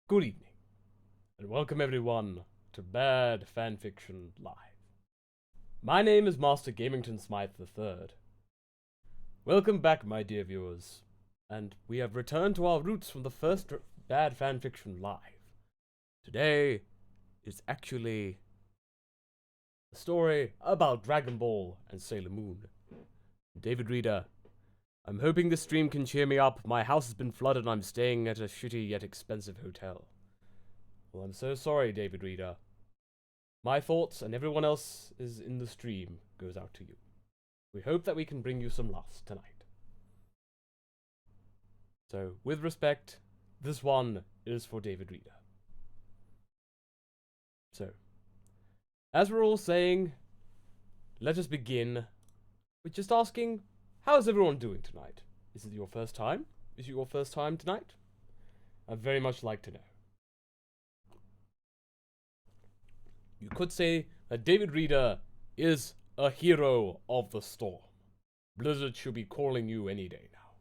Good evening, and welcome everyone to Bad Fanfiction Live. My name is Master Gamington Smythe III. Welcome back, my dear viewers, and we have returned to our roots from the first Bad Fanfiction Live. Today is actually a story about Dragon Ball and Sailor Moon. David Reader, I'm hoping this stream can cheer me up. My house has been flooded and I'm staying at a shitty yet expensive hotel. Well, I'm so sorry, David Reader. My thoughts and everyone else is in the stream goes out to you. We hope that we can bring you some laughs tonight. So, with respect, this one is for David Reader. So, as we're all saying, let us begin with just asking, how's everyone doing tonight? Is it your first time? Is it your first time tonight? I'd very much like to know. You could say that David Reader is a hero of the storm. Blizzard should be calling you any day now.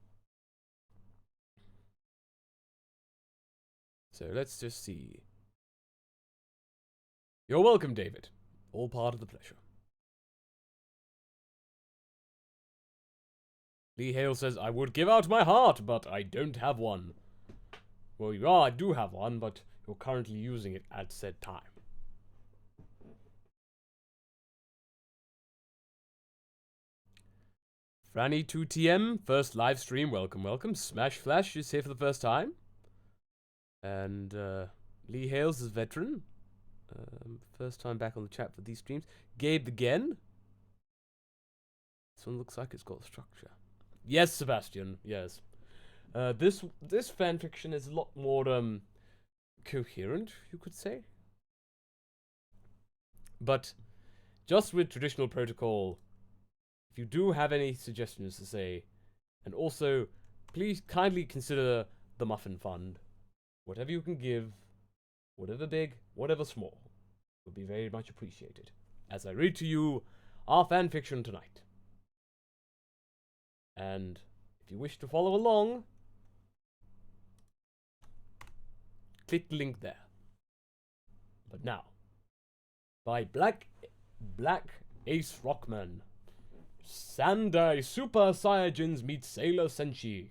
So let's just see. You're welcome, David. All part of the pleasure. Lee Hale says, I would give out my heart, but I don't have one. Well, I do have one, but you're currently using it at said time. Franny2TM, first live stream, welcome, welcome. Smash Flash is here for the first time. And Lee Hales is veteran. First time back on the chat for these streams. Gabe the Gen. This one looks like it's got structure. Yes, Sebastian, yes. This fanfiction is a lot more coherent, you could say. But just with traditional protocol, if you do have any suggestions to say, and also please kindly consider the Muffin Fund. Whatever you can give, whatever big, whatever small, would be very much appreciated. As I read to you our fanfiction tonight. And if you wish to follow along, click the link there. But now, by Black Ace Rockman, Sandai Super Saiyajins meet Sailor Senshi.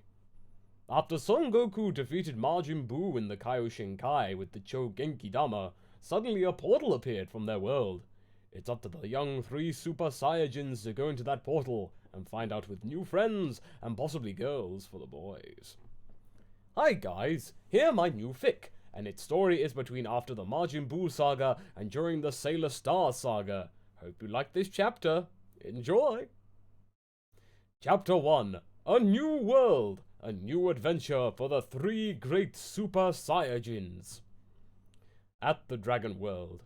After Son Goku defeated Majin Buu in the Kaioshin with the chou genki dama, suddenly a portal appeared from their world. It's up to the young 3 Super Saiyajins to go into that portal and find out with new friends and possibly girls for the boys. Hi guys, here my new fic, and its story is between after the Majin Buu saga and during the Sailor Star saga. Hope you like this chapter. Enjoy! Chapter 1, A New World, a new adventure for the 3 great Super Saiyajins. At the Dragon World.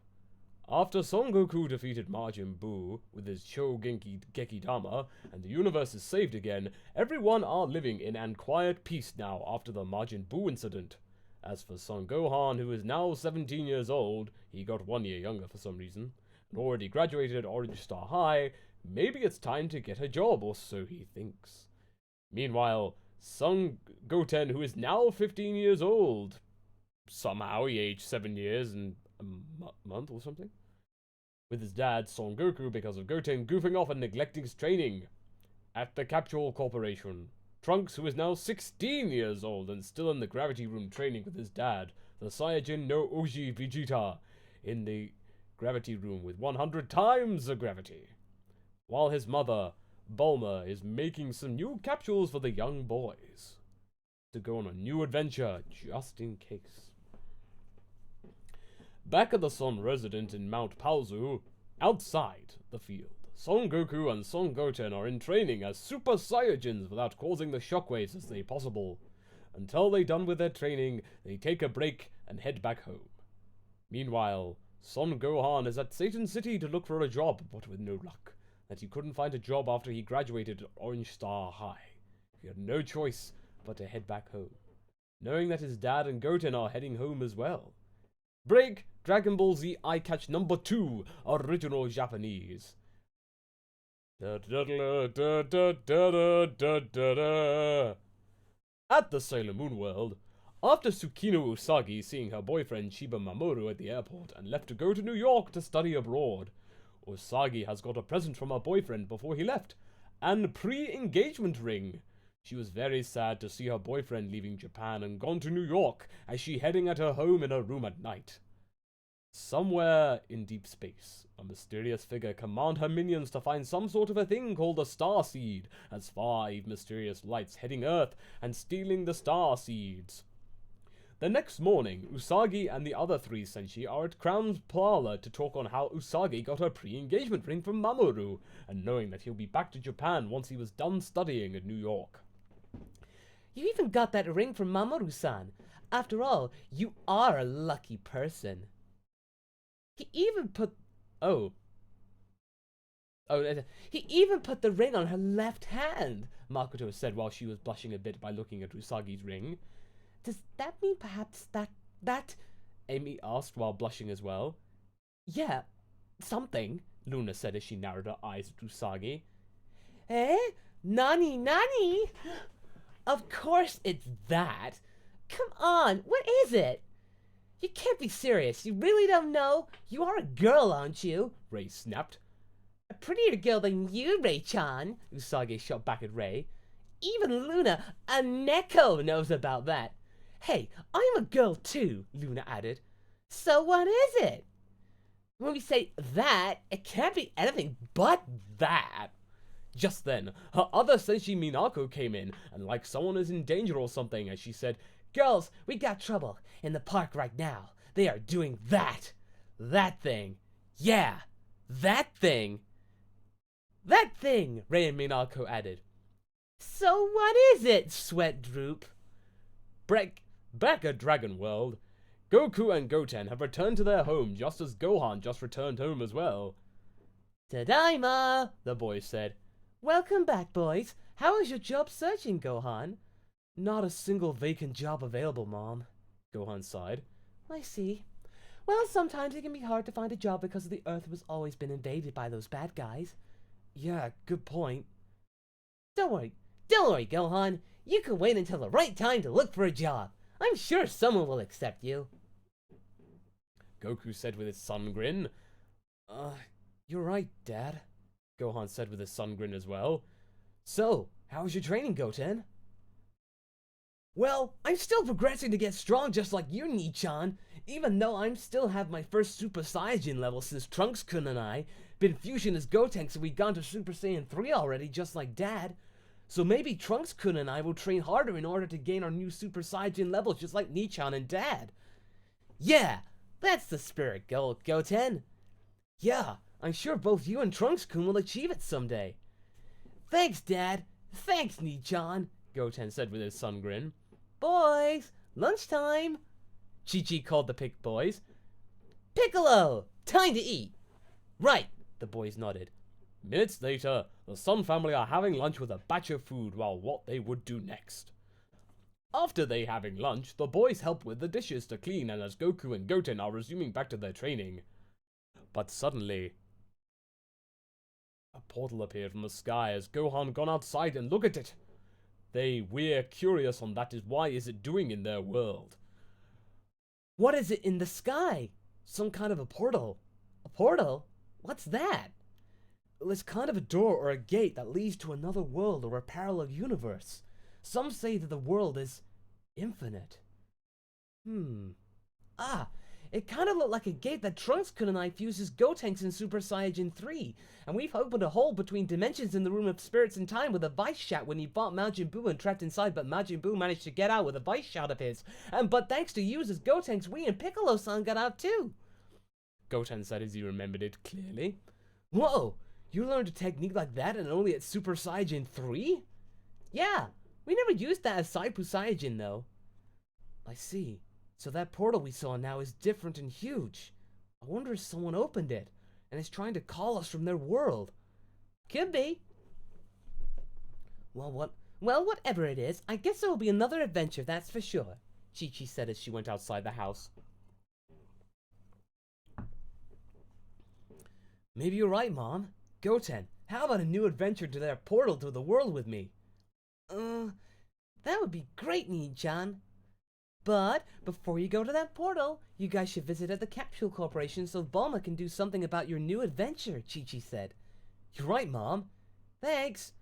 After Son Goku defeated Majin Buu with his chou genki dama and the universe is saved again, everyone are living in an quiet peace now after the Majin Buu incident. As for Son Gohan, who is now 17 years old, he got 1 year younger for some reason, and already graduated Orange Star High, maybe it's time to get a job, or so he thinks. Meanwhile, Son Goten, who is now 15 years old, somehow he aged 7 years and a month or something, with his dad, Son Goku, because of Goten goofing off and neglecting his training. At the Capsule Corporation, Trunks, who is now 16 years old and still in the gravity room training with his dad, the Saiyajin no Oji Vegeta, in the gravity room with 100 times the gravity. While his mother, Bulma, is making some new capsules for the young boys to go on a new adventure, just in case. Back at the Son resident in Mount Paozu, outside the field, Son Goku and Son Goten are in training as Super Saiyajins without causing the shockwaves as they possible. Until they're done with their training, they take a break and head back home. Meanwhile, Son Gohan is at Satan City to look for a job, but with no luck. That he couldn't find a job after he graduated at Orange Star High. He had no choice but to head back home, knowing that his dad and Goten are heading home as well. Break Dragon Ball Z Eye Catch number 2, original Japanese. At the Sailor Moon world, After Tsukino Usagi seeing her boyfriend Shiba Mamoru at the airport and left to go to New York to study abroad, Usagi has got a present from her boyfriend before he left, and pre-engagement ring. She was very sad to see her boyfriend leaving Japan and gone to New York as she heading at her home in her room at night. Somewhere in deep space, a mysterious figure command her minions to find some sort of a thing called a star seed, as 5 mysterious lights heading Earth and stealing the star seeds. The next morning, Usagi and the other 3 senshi are at Crown's parlor to talk on how Usagi got her pre-engagement ring from Mamoru, and knowing that he'll be back to Japan once he was done studying in New York. You even got that ring from Mamoru-san. After all, you are a lucky person. He even put he even put the ring on her left hand, Makoto said while she was blushing a bit by looking at Usagi's ring. Does that mean perhaps that Amy asked while blushing as well. Yeah, something, Luna said as she narrowed her eyes at Usagi. Eh? Nani? Of course it's that. Come on, what is it? You can't be serious. You really don't know? You are a girl, aren't you? Ray snapped. A prettier girl than you, Ray-chan, Usagi shot back at Ray. Even Luna, a Neko, knows about that. Hey, I'm a girl too, Luna added. So what is it? When we say that, it can't be anything but that. Just then, her other senshi Minako came in, and like someone is in danger or something, as she said, Girls, we got trouble in the park right now. They are doing that. That thing. Yeah, that thing. That thing, Ray and Minako added. So what is it, Sweat Droop? Back at Dragon World, Goku and Goten have returned to their home just as Gohan just returned home as well. Tadaima, the boys said. Welcome back, boys. How is your job searching, Gohan? Not a single vacant job available, Mom, Gohan sighed. I see. Well, sometimes it can be hard to find a job because the Earth has always been invaded by those bad guys. Yeah, good point. Don't worry, Gohan. You can wait until the right time to look for a job. I'm sure someone will accept you. Goku said with his sun grin. You're right, Dad, Gohan said with his sun grin as well. So, how was your training, Goten? Well, I'm still progressing to get strong just like you, Nichan. Even though I still have my first Super Saiyajin level since Trunks-kun and I been fusion as Gotenks and we gone to Super Saiyan 3 already, just like Dad. So maybe Trunks-kun and I will train harder in order to gain our new Super Saiyajin levels just like Nichan and Dad. Yeah, that's the spirit, Goten. Yeah, I'm sure both you and Trunks-kun will achieve it someday. Thanks, Dad. Thanks, Nichan, Goten said with his sun grin. Boys, lunchtime. Chi-Chi called the boys. Piccolo, time to eat. Right, the boys nodded. Minutes later, the Sun family are having lunch with a batch of food while what they would do next. After they having lunch, the boys help with the dishes to clean and as Goku and Goten are resuming back to their training. But suddenly, a portal appeared from the sky as Gohan gone outside and look at it. We're curious on that is why is it doing in their world. What is it in the sky? Some kind of a portal. A portal? What's that? Well, it's kind of a door or a gate that leads to another world or a parallel universe. Some say that the world is infinite. It kind of looked like a gate that Trunks-kun and I fused as Gotenks in Super Saiyajin 3, and we've opened a hole between dimensions in the Room of Spirits and Time with a vice shot when he fought Majin Buu and trapped inside, but Majin Buu managed to get out with a vice shot of his. But thanks to you as Gotenks, we and Piccolo-san got out too. Goten said as he remembered it clearly. Whoa, you learned a technique like that and only at Super Saiyajin 3? Yeah, we never used that as Saipu Saiyajin though. I see. So that portal we saw now is different and huge. I wonder if someone opened it and is trying to call us from their world. Could be. Well, whatever it is, I guess there will be another adventure, that's for sure, Chi-Chi said as she went outside the house. Maybe you're right, Mom. Goten, how about a new adventure to their portal to the world with me? That would be great, Nin-chan. But before you go to that portal, you guys should visit at the Capsule Corporation so Bulma can do something about your new adventure, Chi-Chi said. You're right, Mom. Thanks.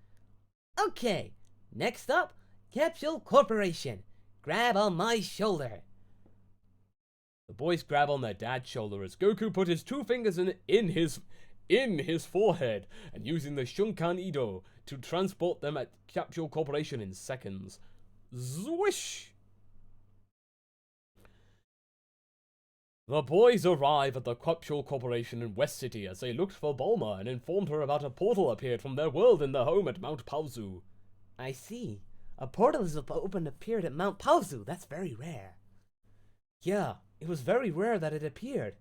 Okay, next up, Capsule Corporation. Grab on my shoulder. The boys grab on their dad's shoulder as Goku put his 2 fingers in his forehead and using the Shunkan Ido to transport them at Capsule Corporation in seconds. Zwish! The boys arrive at the Capsule Corporation in West City as they looked for Bulma and informed her about a portal appeared from their world in their home at Mount Paozu. I see. A portal has appeared at Mount Paozu. That's very rare. Yeah, it was very rare that it appeared.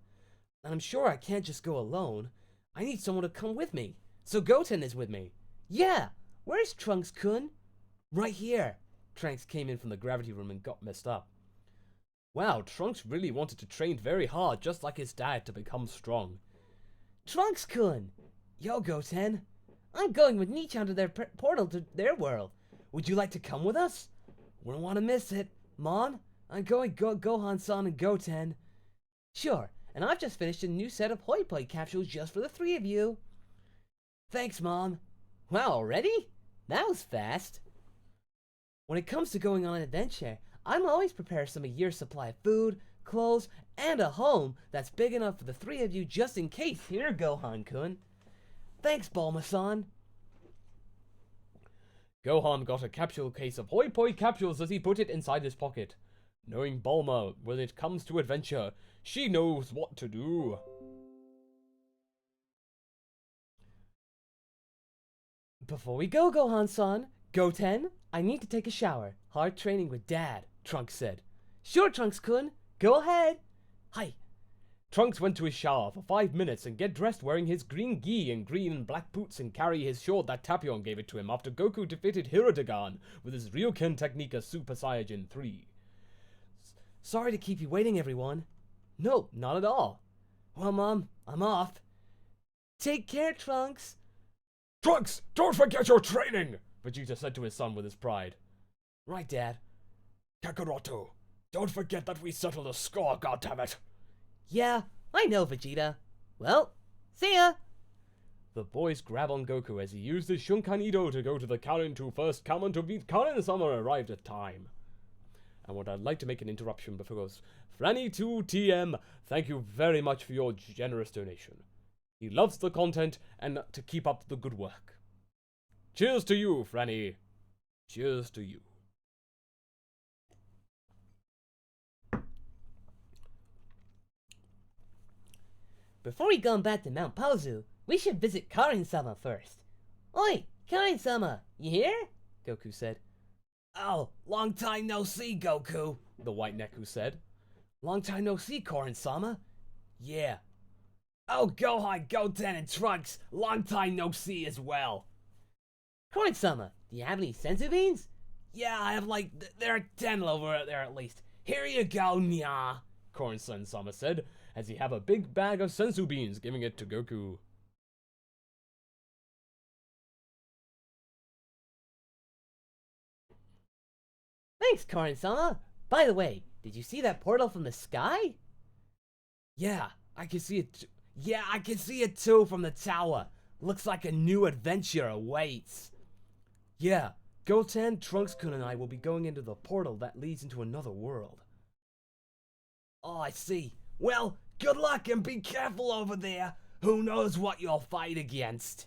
And I'm sure I can't just go alone. I need someone to come with me. So Goten is with me. Yeah! Where's Trunks-kun? Right here. Trunks came in from the gravity room and got messed up. Wow, Trunks really wanted to train very hard, just like his dad, to become strong. Trunks-kun! Yo, Goten. I'm going with Nichan to their portal to their world. Would you like to come with us? Wouldn't want to miss it. Mom, I'm going Gohan-san and Goten. Sure, and I've just finished a new set of Hoi Poi capsules just for the 3 of you. Thanks, Mom. Wow, already? That was fast. When it comes to going on an adventure, I'm always prepared some a year's supply of food, clothes, and a home that's big enough for the 3 of you just in case. Here, Gohan-kun. Thanks, Bulma-san. Gohan got a capsule case of Hoi Poi capsules as he put it inside his pocket. Knowing Bulma, when it comes to adventure, she knows what to do. Before we go, Gohan-san, Goten, I need to take a shower. Hard training with Dad, Trunks said. Sure, Trunks-kun. Go ahead. Hi. Trunks went to his shower for 5 minutes and get dressed wearing his green gi and green and black boots and carry his sword that Tapion gave it to him after Goku defeated Hirudegan with his Ryuken technique as Super Saiyajin 3. Sorry to keep you waiting, everyone. No, not at all. Well, Mom, I'm off. Take care, Trunks. Trunks, don't forget your training, Vegeta said to his son with his pride. Right, Dad. Kakaroto, don't forget that we settled a score, goddammit. Yeah, I know, Vegeta. Well, see ya! The boys grab on Goku as he used his Shunkan Ido to go to the Karin 2 first Kamen to beat Karin-sama arrived at time. And what I'd like to make an interruption before goes, Franny2TM, thank you very much for your generous donation. He loves the content and to keep up the good work. Cheers to you, Franny. Cheers to you. Before we go back to Mount Paozu, we should visit Karin-sama first. Oi, Karin-sama, you here? Goku said. Oh, long time no see, Goku, the white Neku said. Long time no see, Karin-sama. Yeah. Oh, Gohan, Goten, and Trunks, long time no see as well. Karin-sama, do you have any senzu beans? Yeah, I have there are 10 over there at least. Here you go, nya, Karin-sama said, as he had a big bag of senzu beans, giving it to Goku. Thanks, Karin-sama. By the way, did you see that portal from the sky? Yeah, I can see it. Yeah, I can see it too from the tower. Looks like a new adventure awaits. Yeah, Goten, Trunks-kun, and I will be going into the portal that leads into another world. Oh, I see. Well, good luck and be careful over there. Who knows what you'll fight against?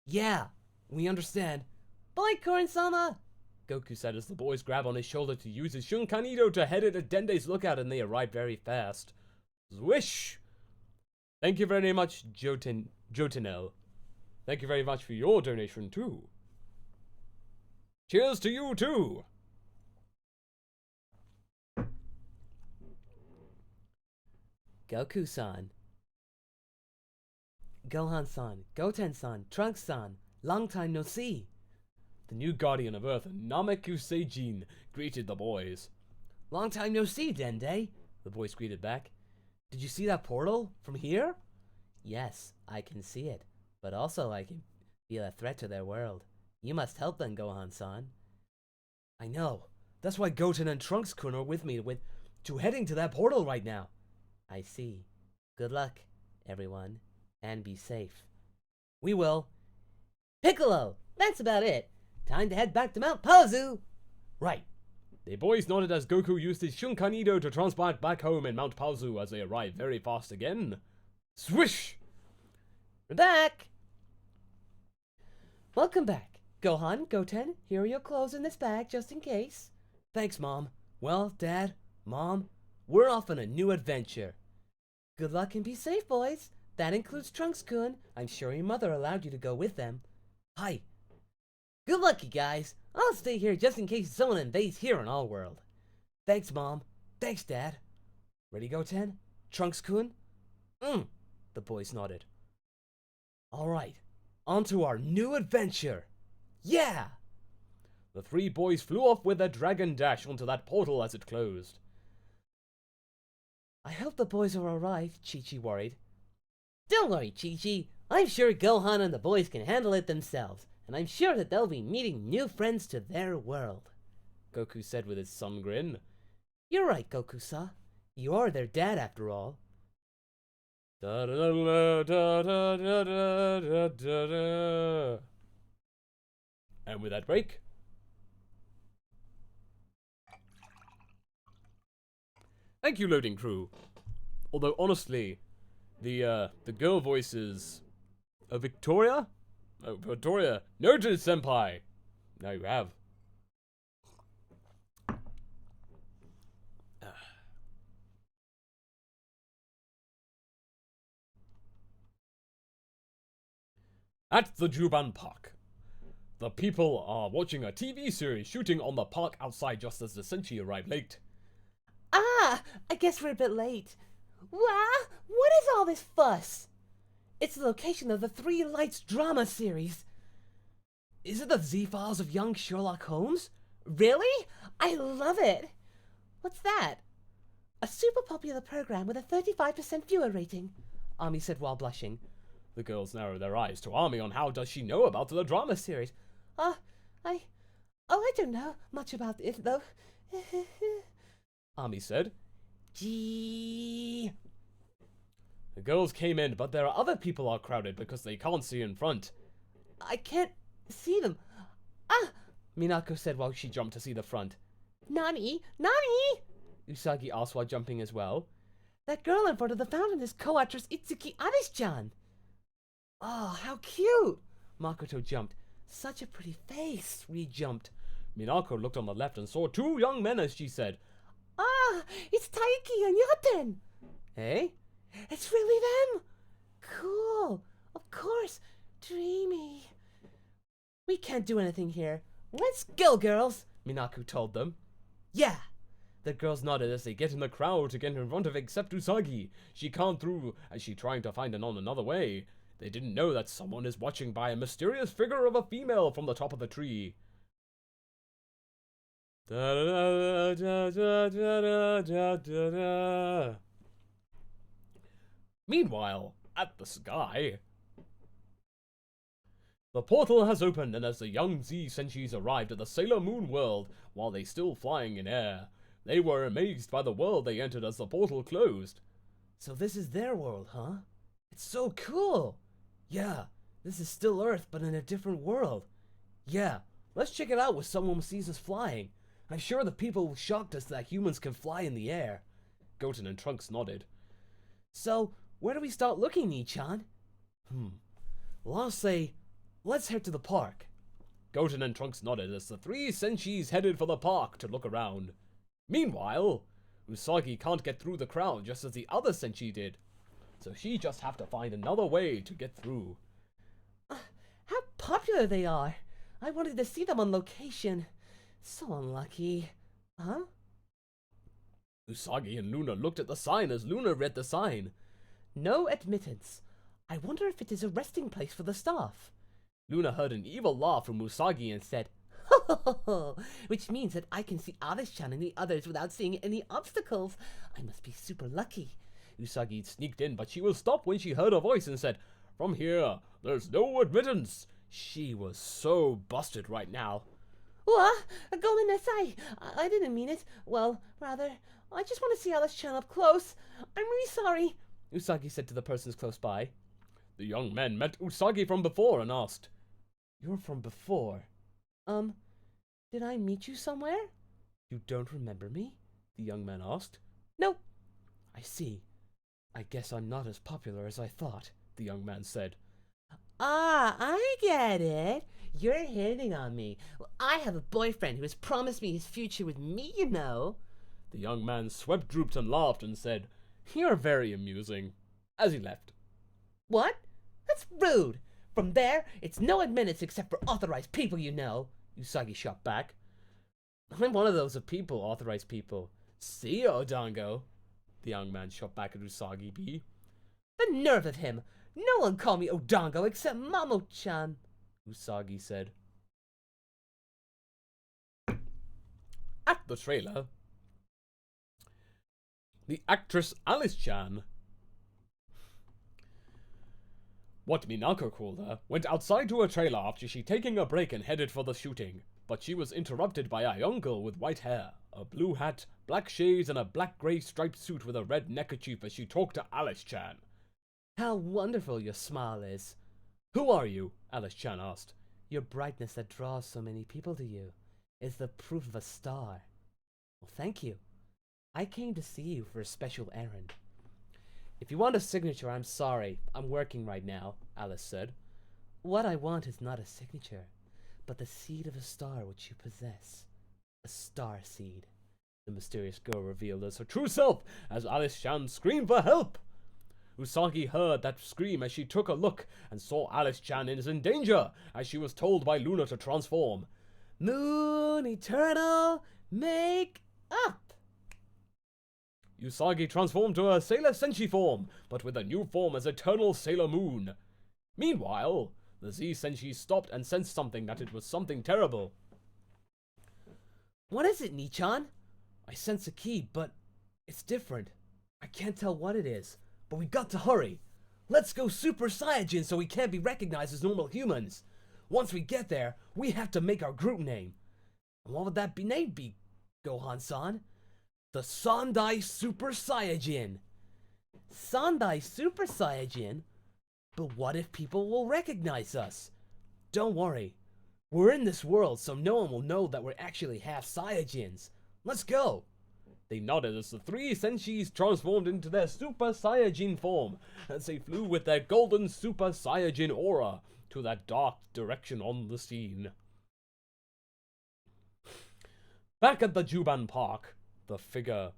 Yeah, we understand. Bye, Karin-sama! Goku said as the boys grab on his shoulder to use his Shunkan Ido to head at a Dende's lookout, and they arrive very fast. Swish! Thank you very much, Jotinel. Thank you very much for your donation too. Cheers to you too! Goku-san. Gohan-san, Goten-san, Trunks-san, long time no see. The new guardian of Earth, Nameku Seijin, greeted the boys. Long time no see, Dende, the boys greeted back. Did you see that portal from here? Yes, I can see it, but also I can feel a threat to their world. You must help them, Gohan-san. I know. That's why Goten and Trunks-kun are with me to heading to that portal right now. I see. Good luck, everyone, and be safe. We will. Piccolo, that's about it. Time to head back to Mount Pazu. Right. The boys nodded as Goku used his Shunkanido to transport back home in Mount Pazu as they arrived very fast again. Swish! We're back. Welcome back. Gohan, Goten, here are your clothes in this bag just in case. Thanks, Mom. Well, Dad, Mom, we're off on a new adventure. Good luck and be safe, boys. That includes Trunks-kun. I'm sure your mother allowed you to go with them. Hi. Good luck, you guys. I'll stay here just in case someone invades here in our world. Thanks, Mom. Thanks, Dad. Ready, Goten? Trunks-kun? The boys nodded. All right, on to our new adventure. Yeah! The three boys flew off with a dragon dash onto that portal as it closed. I hope the boys are alright, Chi-Chi worried. Don't worry, Chi-Chi. I'm sure Gohan and the boys can handle it themselves, and I'm sure that they'll be meeting new friends to their world, Goku said with his sun grin. You're right, Goku-sa. You are their dad after all. Da da da da da da da da da. And with that break, thank you, loading crew. Although honestly, the girl voices of Victoria? Oh, Victoria. Noted, senpai. Now you have. At the Juban Park. The people are watching a TV series shooting on the park outside just as the senshi arrived late. Ah, I guess we're a bit late. What is all this fuss? It's the location of the Three Lights drama series. Is it the Z-Files of young Sherlock Holmes? Really? I love it. What's that? A super popular program with a 35% viewer rating, Ami said while blushing. The girls narrowed their eyes to Ami on how does she know about the drama series. I don't know much about it though. Ami said. Gee. The girls came in, but there are other people are crowded because they can't see in front. I can't see them. Minako said while she jumped to see the front. Nani? Usagi asked while jumping as well. That girl in front of the fountain is co-actress Itsuki Arish-chan. Oh, how cute! Makoto jumped. Such a pretty face, Ri jumped. Minako looked on the left and saw two young men as she said, It's Taiki and Yaten! Eh? It's really them! Cool! Of course! Dreamy! We can't do anything here. Let's go, girls! Minako told them. Yeah! The girls nodded as they get in the crowd to get in front of except Usagi. She can't through as she trying to find another way. They didn't know that someone is watching by a mysterious figure of a female from the top of the tree. Meanwhile, at the sky, the portal has opened, and as the young Z senshis arrived at the Sailor Moon world while they still flying in air, they were amazed by the world they entered as the portal closed. So this is their world, huh? It's so cool! Yeah, this is still Earth, but in a different world. Yeah, let's check it out when someone sees us flying. I'm sure the people shocked us that humans can fly in the air. Goten and Trunks nodded. So, where do we start looking, Nichan? Well, I'll say, let's head to the park. Goten and Trunks nodded as the three senshis headed for the park to look around. Meanwhile, Usagi can't get through the crowd just as the other senshi did. So she just have to find another way to get through. How popular they are! I wanted to see them on location. So unlucky. Huh? Usagi and Luna looked at the sign as Luna read the sign. No admittance. I wonder if it is a resting place for the staff. Luna heard an evil laugh from Usagi and said, Ho ho ho ho! Which means that I can see Arish-chan and the others without seeing any obstacles. I must be super lucky. Usagi sneaked in, but she was stopped when she heard a voice and said, From here, there's no admittance. She was so busted right now. What? Goodness, I didn't mean it. Well, rather, I just want to see Alice-chan up close. I'm really sorry, Usagi said to the persons close by. The young man met Usagi from before and asked, You're from before? Did I meet you somewhere? You don't remember me? The young man asked. Nope. I see. I guess I'm not as popular as I thought, the young man said. Ah, I get it. You're hitting on me. Well, I have a boyfriend who has promised me his future with me, you know. The young man swept, drooped, and laughed and said, You're very amusing, as he left. What? That's rude. From there, it's no admittance except for authorized people, you know, Usagi shot back. I'm one of those people, authorized people. See, Odango, the young man shot back at Usagi B. The nerve of him! No one called me Odango except Mamo-chan, Usagi said. At the trailer, the actress Alice-chan, what Minako called her, went outside to her trailer after she taking a break and headed for the shooting, but she was interrupted by a young girl with white hair, a blue hat, black shades, and a black-gray striped suit with a red neckerchief as she talked to Alice-chan. How wonderful your smile is. Who are you? Alice-chan asked. Your brightness that draws so many people to you is the proof of a star. Well, thank you. I came to see you for a special errand. If you want a signature, I'm sorry. I'm working right now, Alice said. What I want is not a signature, but the seed of a star which you possess. A star seed. The mysterious girl revealed as her true self as Alice-chan screamed for help. Usagi heard that scream as she took a look and saw Alice-chan is in danger as she was told by Luna to transform. Moon Eternal, make up! Usagi transformed to her Sailor Senshi form, but with a new form as Eternal Sailor Moon. Meanwhile, the Z Senshi stopped and sensed something that it was something terrible. What is it, Nichan? I sense a key, but it's different. I can't tell what it is, but we got to hurry. Let's go Super Saiyajin so we can't be recognized as normal humans. Once we get there, we have to make our group name. And what would that name be, Gohan-san? The Sandai Super Saiyajin. Sandai Super Saiyajin? But what if people will recognize us? Don't worry. We're in this world, so no one will know that we're actually half Saiyajins. Let's go! They nodded as the three Senshis transformed into their Super Saiyajin form, as they flew with their golden Super Saiyajin aura to that dark direction on the scene. Back at the Juban Park, the figure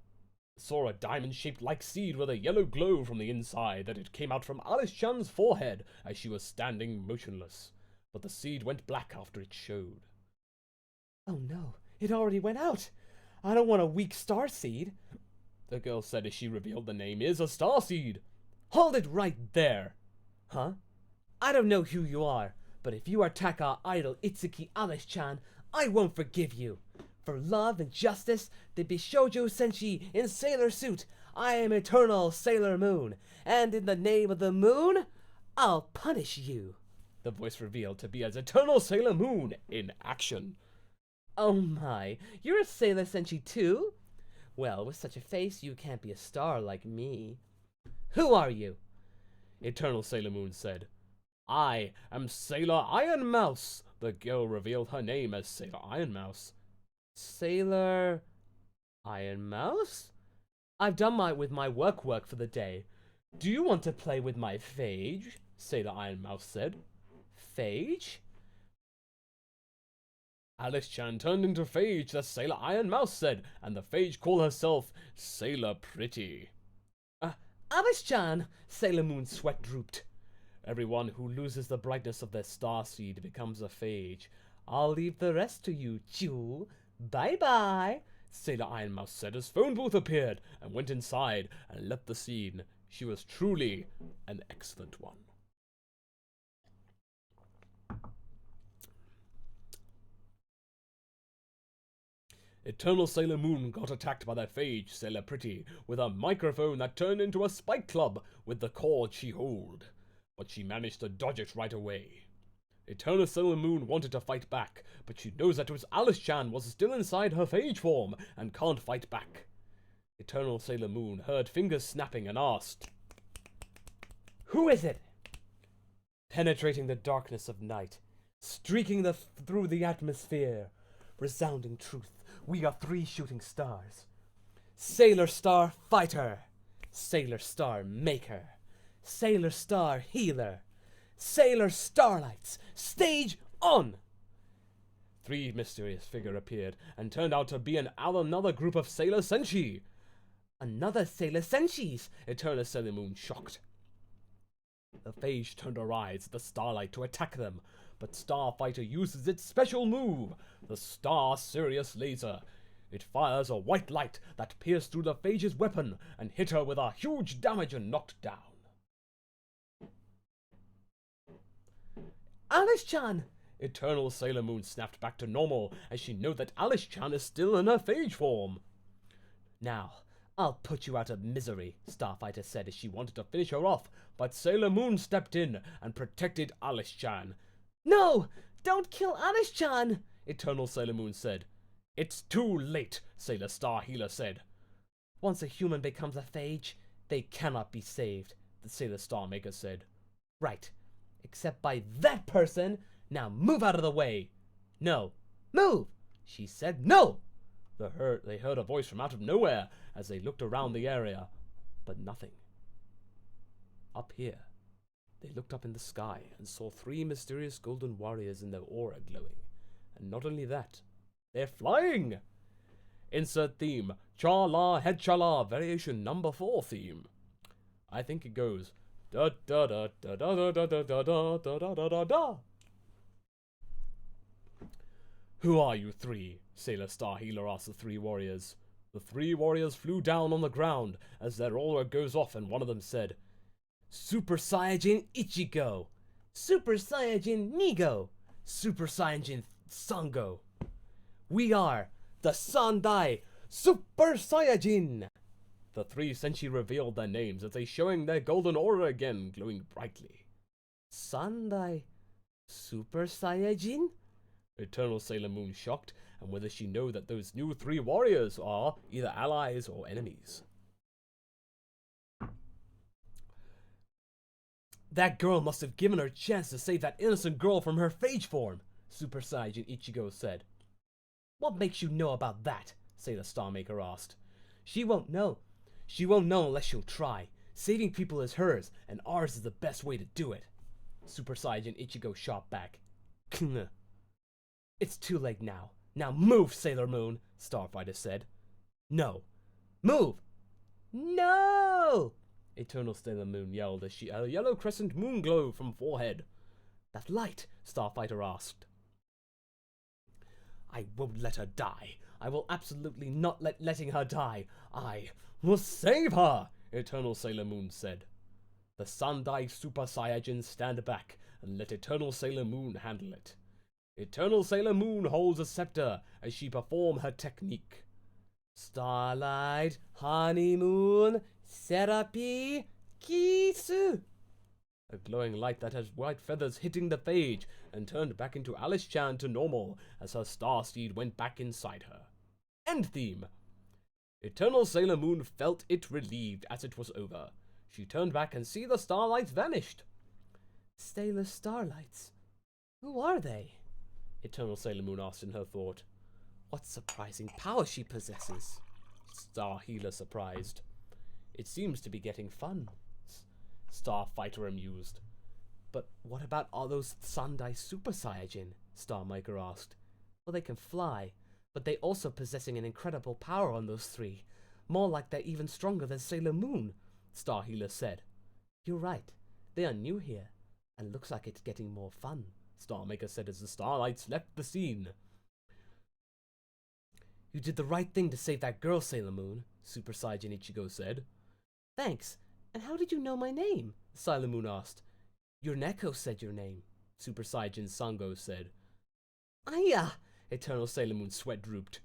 saw a diamond-shaped like seed with a yellow glow from the inside that it came out from Alice-chan's forehead as she was standing motionless. But the seed went black after it showed. Oh no, it already went out. I don't want a weak star seed, the girl said as she revealed the name is a star seed. Hold it right there. Huh? I don't know who you are, but if you attack our idol Itsuki Alice-chan, I won't forgive you. For love and justice, the Bishoujo Senshi in sailor suit, I am Eternal Sailor Moon, and in the name of the moon, I'll punish you. The voice revealed to be as Eternal Sailor Moon in action. Oh my, you're a Sailor Senshi too? Well, with such a face, you can't be a star like me. Who are you? Eternal Sailor Moon said. I am Sailor Iron Mouse. The girl revealed her name as Sailor Iron Mouse. Sailor Iron Mouse? I've done with my work for the day. Do you want to play with my phage? Sailor Iron Mouse said. Phage? Alice-chan turned into phage, as Sailor Iron Mouse said, and the phage called herself Sailor Pretty. Alice-chan! Sailor Moon's sweat drooped. Everyone who loses the brightness of their star seed becomes a phage. I'll leave the rest to you, chou. Bye-bye, Sailor Iron Mouse said as phone booth appeared and went inside and left the scene. She was truly an excellent one. Eternal Sailor Moon got attacked by their phage, Sailor Pretty, with a microphone that turned into a spike club with the cord she held, but she managed to dodge it right away. Eternal Sailor Moon wanted to fight back, but she knows that it was Alice-chan was still inside her phage form and can't fight back. Eternal Sailor Moon heard fingers snapping and asked, "Who is it?" penetrating the darkness of night, streaking through the atmosphere. Resounding truth, we are 3 shooting stars. Sailor Star Fighter, Sailor Star Maker, Sailor Star Healer, Sailor Starlights, stage on! 3 mysterious figures appeared and turned out to be another group of Sailor Senshi. Another Sailor Senshis, Eternal Sailor Moon shocked. The phage turned her eyes at the starlight to attack them, but Starfighter uses its special move, the Star Sirius Laser. It fires a white light that pierced through the phage's weapon and hit her with a huge damage and knocked down. Alice-chan! Eternal Sailor Moon snapped back to normal as she knew that Alice-chan is still in her phage form. Now, I'll put you out of misery, Starfighter said as she wanted to Finish her off, but Sailor Moon stepped in and protected Alice-chan. No! Don't kill Alice-chan! Eternal Sailor Moon said. It's too late, Sailor Star Healer said. Once a human becomes a phage, they cannot be saved, the Sailor Star Maker said. Right. Except by that person. Now move out of the way. No. Move! She said no! They heard a voice from out of nowhere as they looked around the area, but nothing. Up here, they looked up in the sky and saw 3 mysterious golden warriors in their aura glowing. And not only that, they're flying! Insert theme, Cha-La Head Cha-La variation number 4 theme. I think it goes da da da da da da da da da da da da da da. Who are you 3? Sailor Star Healer asked the 3 warriors. The 3 warriors flew down on the ground as their aura goes off, and one of them said, Super Saiyajin Ichigo, Super Saiyajin Nigo, Super Saiyajin Sango. We are the Sandai Super Saiyajin. The 3 Senshi revealed their names as they showing their golden aura again, glowing brightly. Sandai Super Saiyajin? Eternal Sailor Moon shocked, and whether she know that those new 3 warriors are either allies or enemies. That girl must have given her a chance to save that innocent girl from her phage form, Super Saiyajin Ichigo said. What makes you know about that? Sailor Star Maker asked. She won't know. She won't know unless she'll try. Saving people is hers, and ours is the best way to do it. Super Saiyajin Ichigo shot back. It's too late now. Now move, Sailor Moon, Starfighter said. No. Move! No! Eternal Sailor Moon yelled as she a yellow crescent moon glow from forehead. That light, Starfighter asked. I won't let her die. I will absolutely not letting her die. I will save her, Eternal Sailor Moon said. The Sandai Super Saiyajins stand back and let Eternal Sailor Moon handle it. Eternal Sailor Moon holds a scepter as she performs her technique. Starlight, Honeymoon, Serapi, Kisu. A glowing light that has white feathers hitting the phage and turned back into Alice-chan to normal as her star seed went back inside her. End theme. Eternal Sailor Moon felt it relieved as it was over. She turned back and see the starlights vanished. Sailor Starlights? Who are they? Eternal Sailor Moon asked in her thought. What surprising power she possesses. Star Healer surprised. It seems to be getting fun. Starfighter amused. But what about all those Sandai Super Saiyajin? Star Maker asked. Well, they can fly, but they also possessing an incredible power on those 3. More like they're even stronger than Sailor Moon, Star Healer said. You're right. They are new here, and looks like it's getting more fun, Star Maker said as the starlights left the scene. You did the right thing to save that girl, Sailor Moon, Super Saiyajin Ichigo said. Thanks. And how did you know my name? Sailor Moon asked. Your Neko said your name, Super Saiyajin Sango said. Aya! Eternal Sailor Moon's sweat drooped.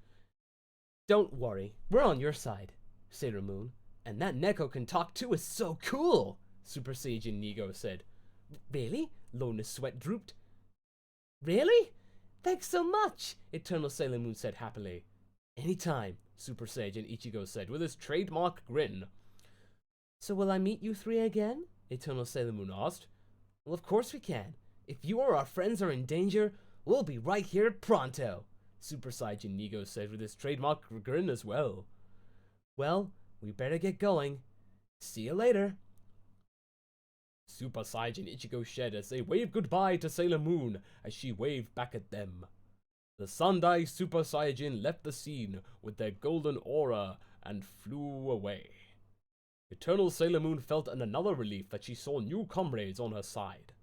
Don't worry, we're on your side, Sailor Moon. And that Neko can talk too is so cool, Super Saiyajin Nigo said. Really? Lona's sweat drooped. Really? Thanks so much, Eternal Sailor Moon said happily. Anytime, Super Saiyan Ichigo said with his trademark grin. So will I meet you three again? Eternal Sailor Moon asked. Well, of course we can. If you or our friends are in danger, we'll be right here pronto, Super Saiyan Nigo said with his trademark grin as well. Well, we better get going. See you later. Super Saiyan Ichigo shed as they waved goodbye to Sailor Moon as she waved back at them. The Sandai Super Saiyajin left the scene with their golden aura and flew away. Eternal Sailor Moon felt another relief that she saw new comrades on her side.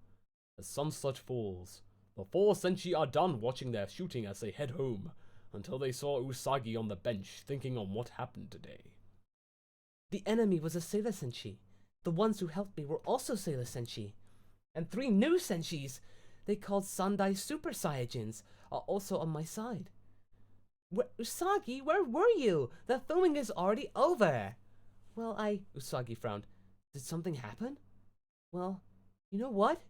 As sunset falls, the four senshi are done watching their shooting as they head home, until they saw Usagi on the bench thinking on what happened today. The enemy was a Sailor Senshi. The ones who helped me were also Sailor Senshi. And 3 new Senshis, they called Sandai Super Saiyajins, are also on my side. Usagi, where were you? The filming is already over. Well, Usagi frowned. Did something happen? Well, you know what?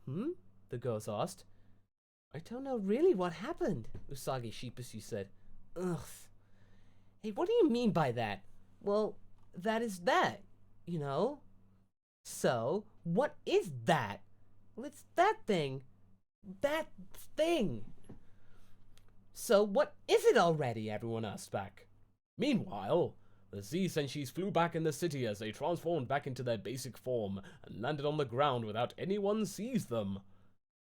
The girls asked. I don't know really what happened, Usagi sheepishly said. Ugh. Hey, what do you mean by that? Well, that is that, you know? So, what is that? Well, it's that thing. That thing. So, what is it already? Everyone asked back. Meanwhile, the Z Senshis flew back in the city as they transformed back into their basic form and landed on the ground without anyone sees them.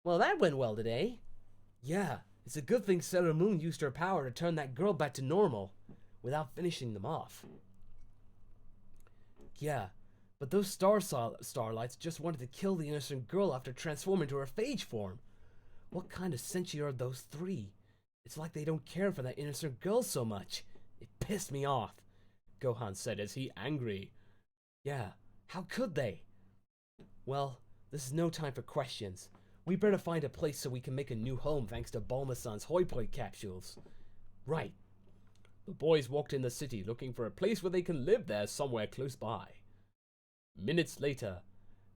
Well, that went well today. Yeah, it's a good thing Sailor Moon used her power to turn that girl back to normal without finishing them off. Yeah, but those starlights just wanted to kill the innocent girl after transforming to her phage form. What kind of senshi are those 3? It's like they don't care for that innocent girl so much. It pissed me off, Gohan said as he angry. Yeah, how could they? Well, this is no time for questions. We better find a place so we can make a new home thanks to Bulma-san's Hoi Poi capsules. Right. The boys walked in the city looking for a place where they can live there somewhere close by. Minutes later,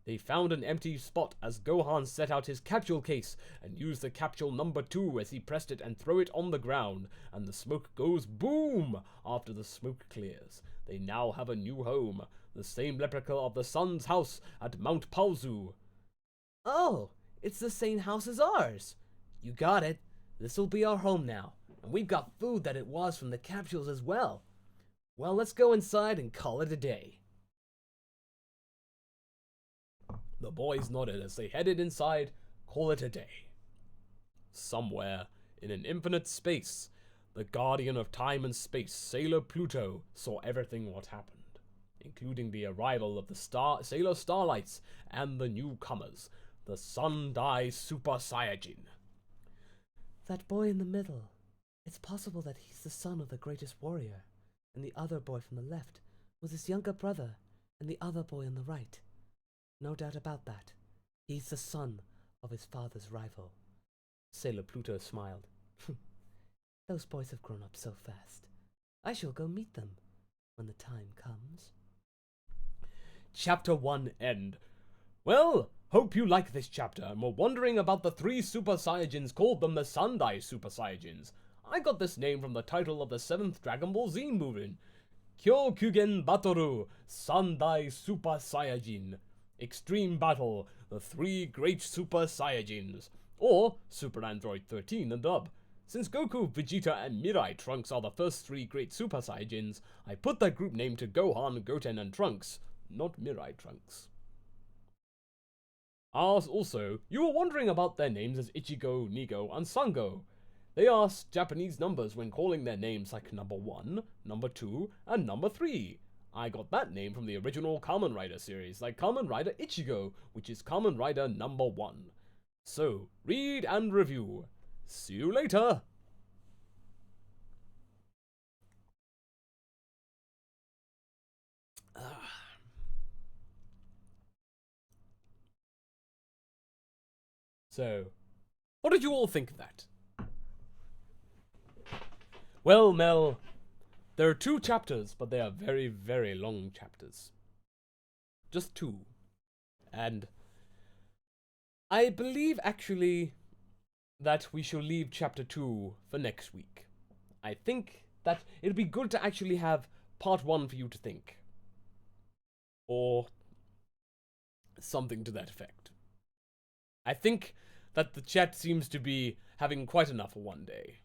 they found an empty spot as Gohan set out his capsule case and used the capsule number 2 as he pressed it and threw it on the ground, and the smoke goes boom after the smoke clears. They now have a new home, the same replica of the sun's house at Mount Paozu. Oh, it's the same house as ours. You got it. This will be our home now, and we've got food that it was from the capsules as well. Well, let's go inside and call it a day. The boys nodded as they headed inside, call it a day. Somewhere, in an infinite space, the guardian of time and space, Sailor Pluto, saw everything what happened, including the arrival of the Sailor Starlights and the newcomers, the Sandai Super Saiyajin. That boy in the middle, it's possible that he's the son of the greatest warrior, and the other boy from the left was his younger brother, and the other boy on the right. No doubt about that. He's the son of his father's rival. Sailor Pluto smiled. Those boys have grown up so fast. I shall go meet them when the time comes. Chapter 1 end. Well, hope you like this chapter and were wondering about the 3 Super Saiyajins, called them the Sandai Super Saiyajins. I got this name from the title of the 7th Dragon Ball Z movie, Kyokugen Batoru Sandai Super Saiyajin. Extreme Battle, the 3 Great Super Saiyajins, or Super Android 13 in dub. Since Goku, Vegeta, and Mirai Trunks are the first 3 Great Super Saiyajins, I put that group name to Gohan, Goten, and Trunks, not Mirai Trunks. Also, you were wondering about their names as Ichigo, Nigo, and Sango. They are Japanese numbers when calling their names like number 1, number 2, and number 3. I got that name from the original Kamen Rider series, like Kamen Rider Ichigo, which is Kamen Rider number 1. So, read and review. See you later! So, what did you all think of that? Well, Mel, there are 2 chapters, but they are very, very long chapters. Just 2. And I believe, actually, that we shall leave chapter 2 for next week. I think that it'd be good to actually have part 1 for you to think. Or something to that effect. I think that the chat seems to be having quite enough for one day.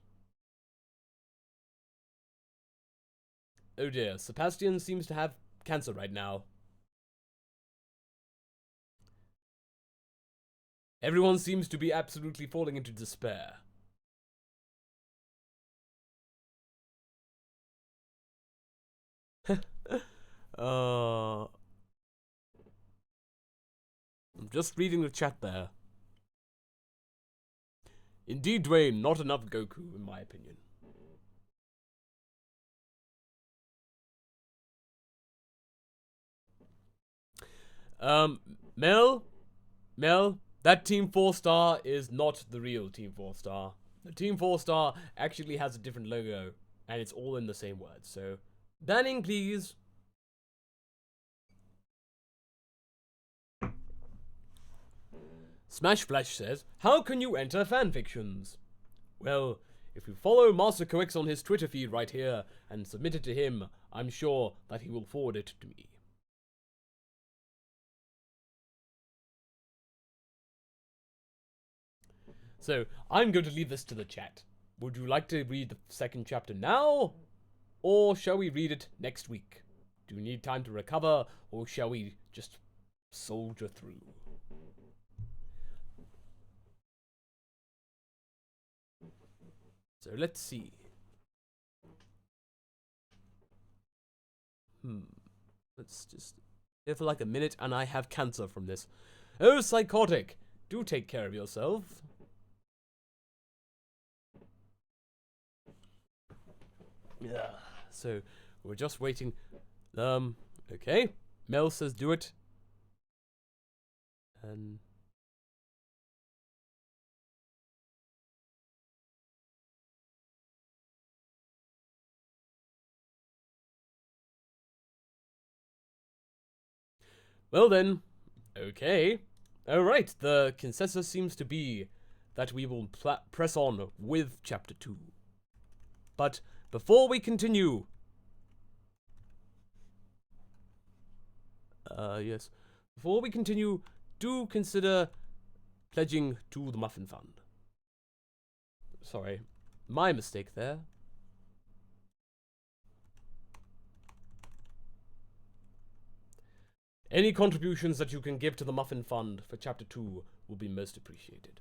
Oh dear, Sebastian seems to have cancer right now. Everyone seems to be absolutely falling into despair. I'm just reading the chat there. Indeed, Dwayne, not enough Goku, in my opinion. Mel, that Team 4-Star is not the real Team 4-Star. The Team 4-Star actually has a different logo, and it's all in the same word, so banning, please. Smash Flash says, how can you enter fanfictions? Well, if you follow Master Coex on his Twitter feed right here and submit it to him, I'm sure that he will forward it to me. So, I'm going to leave this to the chat. Would you like to read the second chapter now? Or shall we read it next week? Do we need time to recover, or shall we just soldier through? So let's see. Let's just here for like a minute, and I have cancer from this. Oh, psychotic! Do take care of yourself. Yeah. So we're just waiting. Okay. Mel says do it. And well then, okay. Alright, the consensus seems to be that we will press on with Chapter 2. But before we continue... yes. Before we continue, do consider pledging to the Muffin Fund. Sorry, my mistake there. Any contributions that you can give to the Muffin Fund for Chapter 2 will be most appreciated.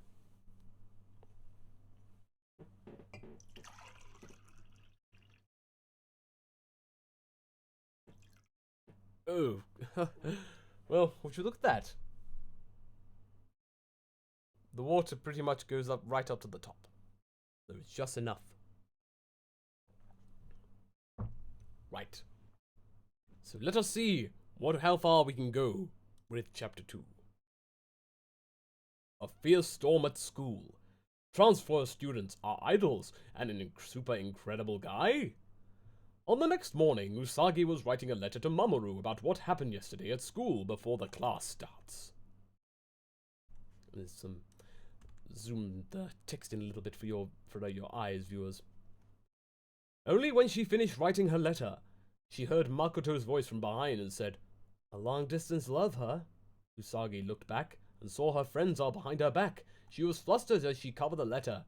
Oh, well, would you look at that? The water pretty much goes up right up to the top. So it's just enough. Right. So let us see how far we can go with Chapter 2. A fierce storm at school. Transfer students are idols and a super incredible guy. On the next morning, Usagi was writing a letter to Mamoru about what happened yesterday at school before the class starts. There's some zoom the text in a little bit for your eyes, viewers. Only when she finished writing her letter, she heard Makoto's voice from behind and said, "A long-distance love, huh?" Usagi looked back and saw her friends all behind her back. She was flustered as she covered the letter.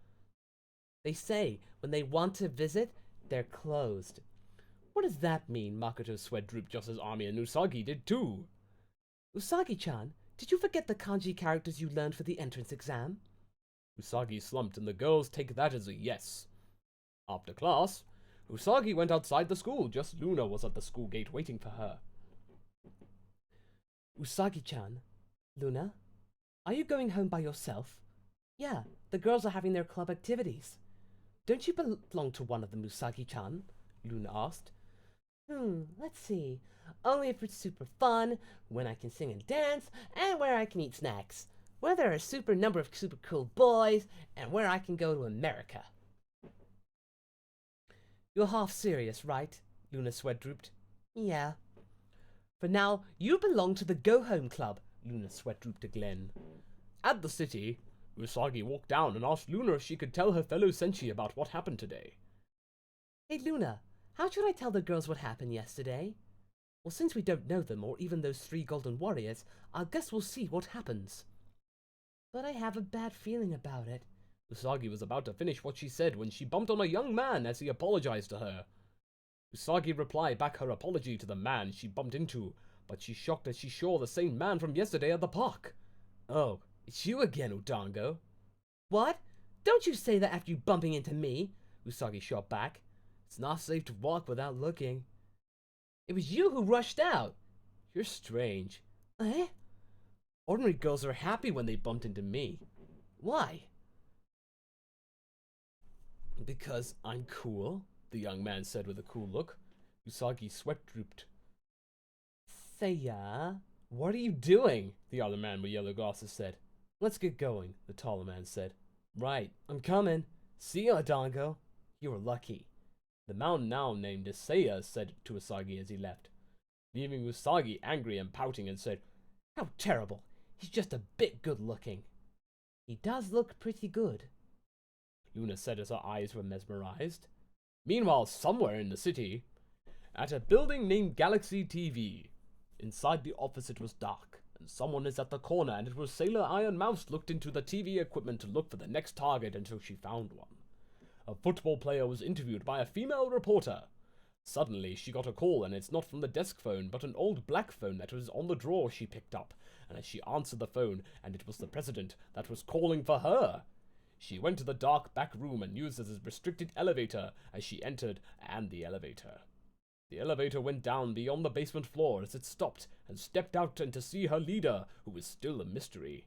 They say when they want to visit, they're closed. What does that mean? Makoto's sweat drooped just as Ami and Usagi did too. Usagi-chan, did you forget the kanji characters you learned for the entrance exam? Usagi slumped, and the girls take that as a yes. After class, Usagi went outside the school. Just Luna was at the school gate waiting for her. Usagi-chan, Luna, are you going home by yourself? Yeah, the girls are having their club activities. Don't you belong to one of them, Usagi-chan? Luna asked. Let's see. Only if it's super fun, when I can sing and dance, and where I can eat snacks. Where there are a super number of super cool boys, and where I can go to America. You're half serious, right? Luna's sweat drooped. Yeah. For now, you belong to the Go Home Club. Luna's sweat drooped to Glenn. At the city, Usagi walked down and asked Luna if she could tell her fellow senshi about what happened today. Hey Luna, how should I tell the girls what happened yesterday? Well, since we don't know them, or even those 3 golden warriors, I guess we'll see what happens. But I have a bad feeling about it. Usagi was about to finish what she said when she bumped on a young man as he apologized to her. Usagi replied back her apology to the man she bumped into, but she's shocked as she saw the same man from yesterday at the park. Oh, it's you again, Udango. What? Don't you say that after you bumping into me, Usagi shot back. It's not safe to walk without looking. It was you who rushed out. You're strange. Eh? Ordinary girls are happy when they bumped into me. Why? Because I'm cool, the young man said with a cool look. Usagi's sweat drooped. Seiya? What are you doing? The other man with yellow glasses said. Let's get going, the taller man said. Right, I'm coming. See ya, Dango. You were lucky. The man now named Seiya said to Usagi as he left, leaving Usagi angry and pouting and said, How terrible. He's just a bit good looking. He does look pretty good, Luna said as her eyes were mesmerized. Meanwhile, somewhere in the city, at a building named Galaxy TV, inside the office it was dark, and someone is at the corner, and it was Sailor Iron Mouse looked into the TV equipment to look for the next target until she found one. A football player was interviewed by a female reporter. Suddenly, she got a call, and it's not from the desk phone, but an old black phone that was on the drawer she picked up, and as she answered the phone, and it was the president that was calling for her. She went to the dark back room and used it as a restricted elevator as she entered, and the elevator. The elevator went down beyond the basement floor as it stopped and stepped out and to see her leader, who was still a mystery.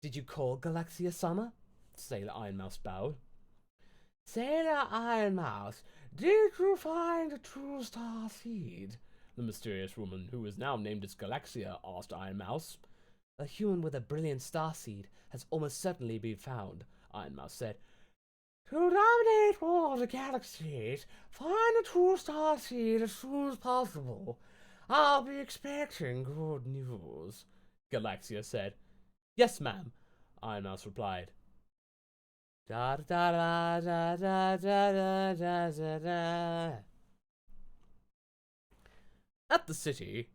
Did you call Galaxia-sama? Sailor Iron Mouse bowed. Sailor Iron Mouse, did you find the true star seed? The mysterious woman, who was now named as Galaxia, asked Iron Mouse. A human with a brilliant star seed has almost certainly been found, Iron Mouse said. To dominate all the galaxies, find the true star seed as soon as possible. I'll be expecting good news, Galaxia said. Yes, ma'am, Iron Mouse replied. Da da da da da da da da da. At the city,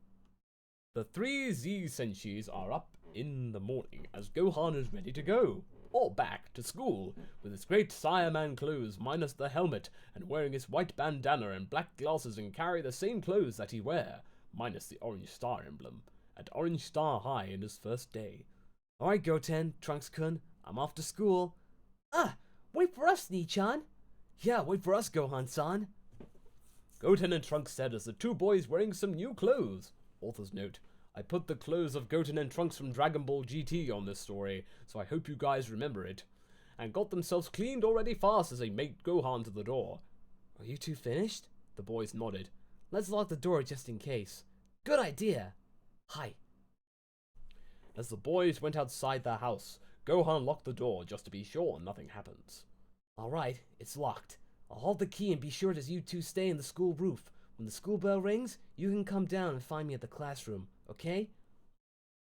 the 3 Z senshis are up in the morning as Gohan is ready to go, or back to school, with his great Saiyaman clothes minus the helmet, and wearing his white bandana and black glasses, and carry the same clothes that he wear, minus the orange star emblem, at Orange Star High in his first day. Alright, Goten, Trunks-kun, I'm off to school. Ah, wait for us, Nichan. Yeah, wait for us, Gohan-san. Goten and Trunks said as the 2 boys wearing some new clothes. Author's note, I put the clothes of Goten and Trunks from Dragon Ball GT on this story, so I hope you guys remember it. And got themselves cleaned already fast as they made Gohan to the door. Are you 2 finished? The boys nodded. Let's lock the door just in case. Good idea. Hi. As the boys went outside their house, Gohan locked the door just to be sure nothing happens. Alright, it's locked. I'll hold the key and be sure that you 2 stay in the school roof. When the school bell rings, you can come down and find me at the classroom, okay?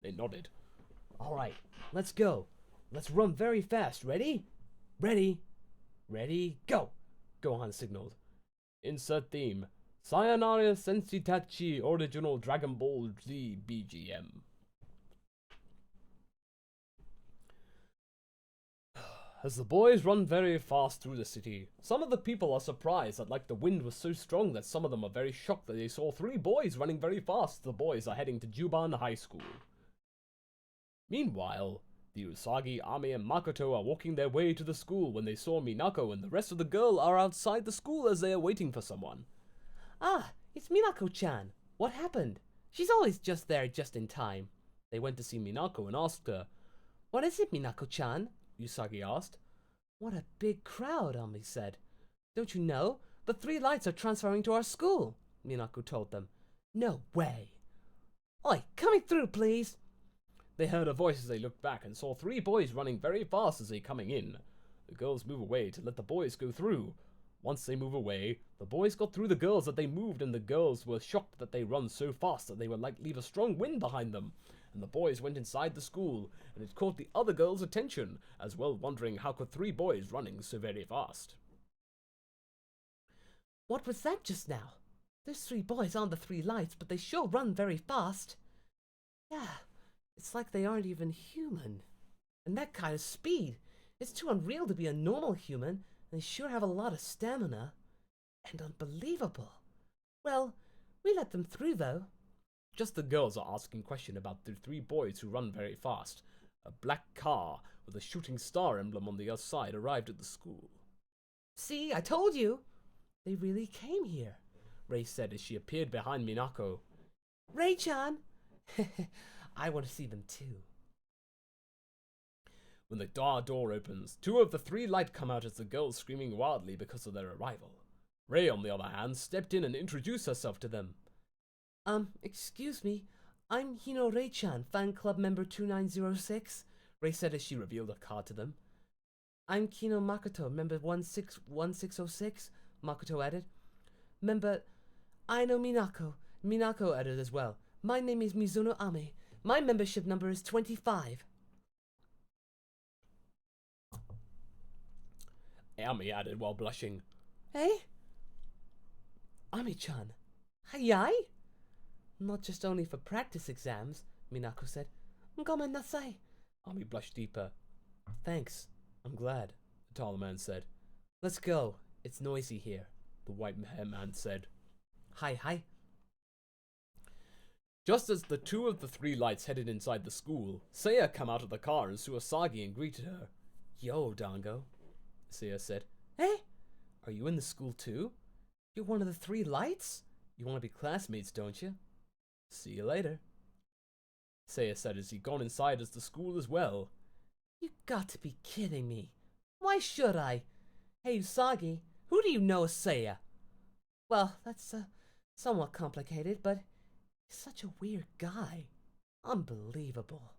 They nodded. Alright, let's go. Let's run very fast. Ready? Ready. Ready, go! Gohan signaled. Insert theme. Sayonara Sensitachi Original Dragon Ball Z BGM. As the boys run very fast through the city, some of the people are surprised that the wind was so strong that some of them are very shocked that they saw 3 boys running very fast. The boys are heading to Juban High School. Meanwhile, the Usagi, Ami, and Makoto are walking their way to the school when they saw Minako and the rest of the girl are outside the school as they are waiting for someone. Ah, it's Minako-chan. What happened? She's always just there just in time. They went to see Minako and asked her, What is it, Minako-chan? Usagi asked. What a big crowd, Ami said. Don't you know? The 3 lights are transferring to our school, Minako told them. No way. Oi, coming through, please. They heard a voice as they looked back and saw 3 boys running very fast as they coming in. The girls move away to let the boys go through. Once they move away, the boys got through the girls that they moved, and the girls were shocked that they run so fast that they would leave a strong wind behind them. and the boys went inside the school, and it caught the other girls' attention, as well wondering how could 3 boys running so very fast. What was that just now? Those 3 boys aren't the 3 lights, but they sure run very fast. Yeah, it's like they aren't even human. And that kind of speed. It's too unreal to be a normal human, and they sure have a lot of stamina. And unbelievable. Well, we let them through, though. Just the girls are asking questions about the 3 boys who run very fast. A black car with a shooting star emblem on the other side arrived at the school. See, I told you. They really came here, Ray said as she appeared behind Minako. Ray-chan! I want to see them too. When the door opens, 2 of the 3 light come out as the girls screaming wildly because of their arrival. Ray, on the other hand, stepped in and introduced herself to them. Excuse me, I'm Hino Ray-chan, fan club member 2906, Ray said as she revealed a card to them. I'm Kino Makoto, member 1606, Makoto added. Member I know Minako added as well. My name is Mizuno Ame. My membership number is 25. Ame added while blushing. Hey? Ame-chan. Hayai? Not just only for practice exams, Minako said. Gomen nasai. Ame blushed deeper. Thanks. I'm glad, the tall man said. Let's go. It's noisy here, the white hair man said. Hi. Just as the 2 of the 3 lights headed inside the school, Seiya came out of the car and saw Usagi and greeted her. Yo, Dango, Seiya said. Hey? Are you in the school too? You're one of the 3 lights? You want to be classmates, don't you? See you later, Seiya said as he'd gone inside as the school as well. You got to be kidding me. Why should I? Hey, Usagi, who do you know as Seiya? Well, that's somewhat complicated, but he's such a weird guy. Unbelievable.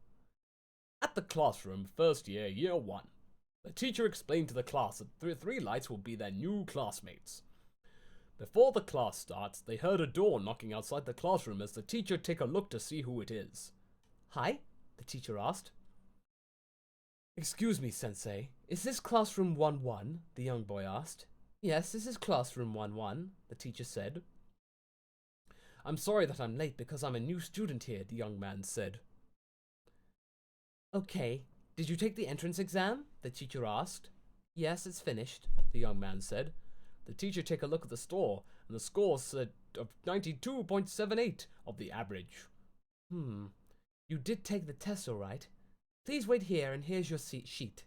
At the classroom, first year, year 1, the teacher explained to the class that the 3 lights will be their new classmates. Before the class starts, they heard a door knocking outside the classroom as the teacher took a look to see who it is. Hi? The teacher asked. Excuse me, Sensei, is this classroom 1-1? The young boy asked. Yes, this is classroom 1-1, the teacher said. I'm sorry that I'm late because I'm a new student here, the young man said. Okay, did you take the entrance exam? The teacher asked. Yes, it's finished, the young man said. The teacher took a look at the score, and the score said of 92.78 of the average. You did take the test, all right. Please wait here, and here's your sheet.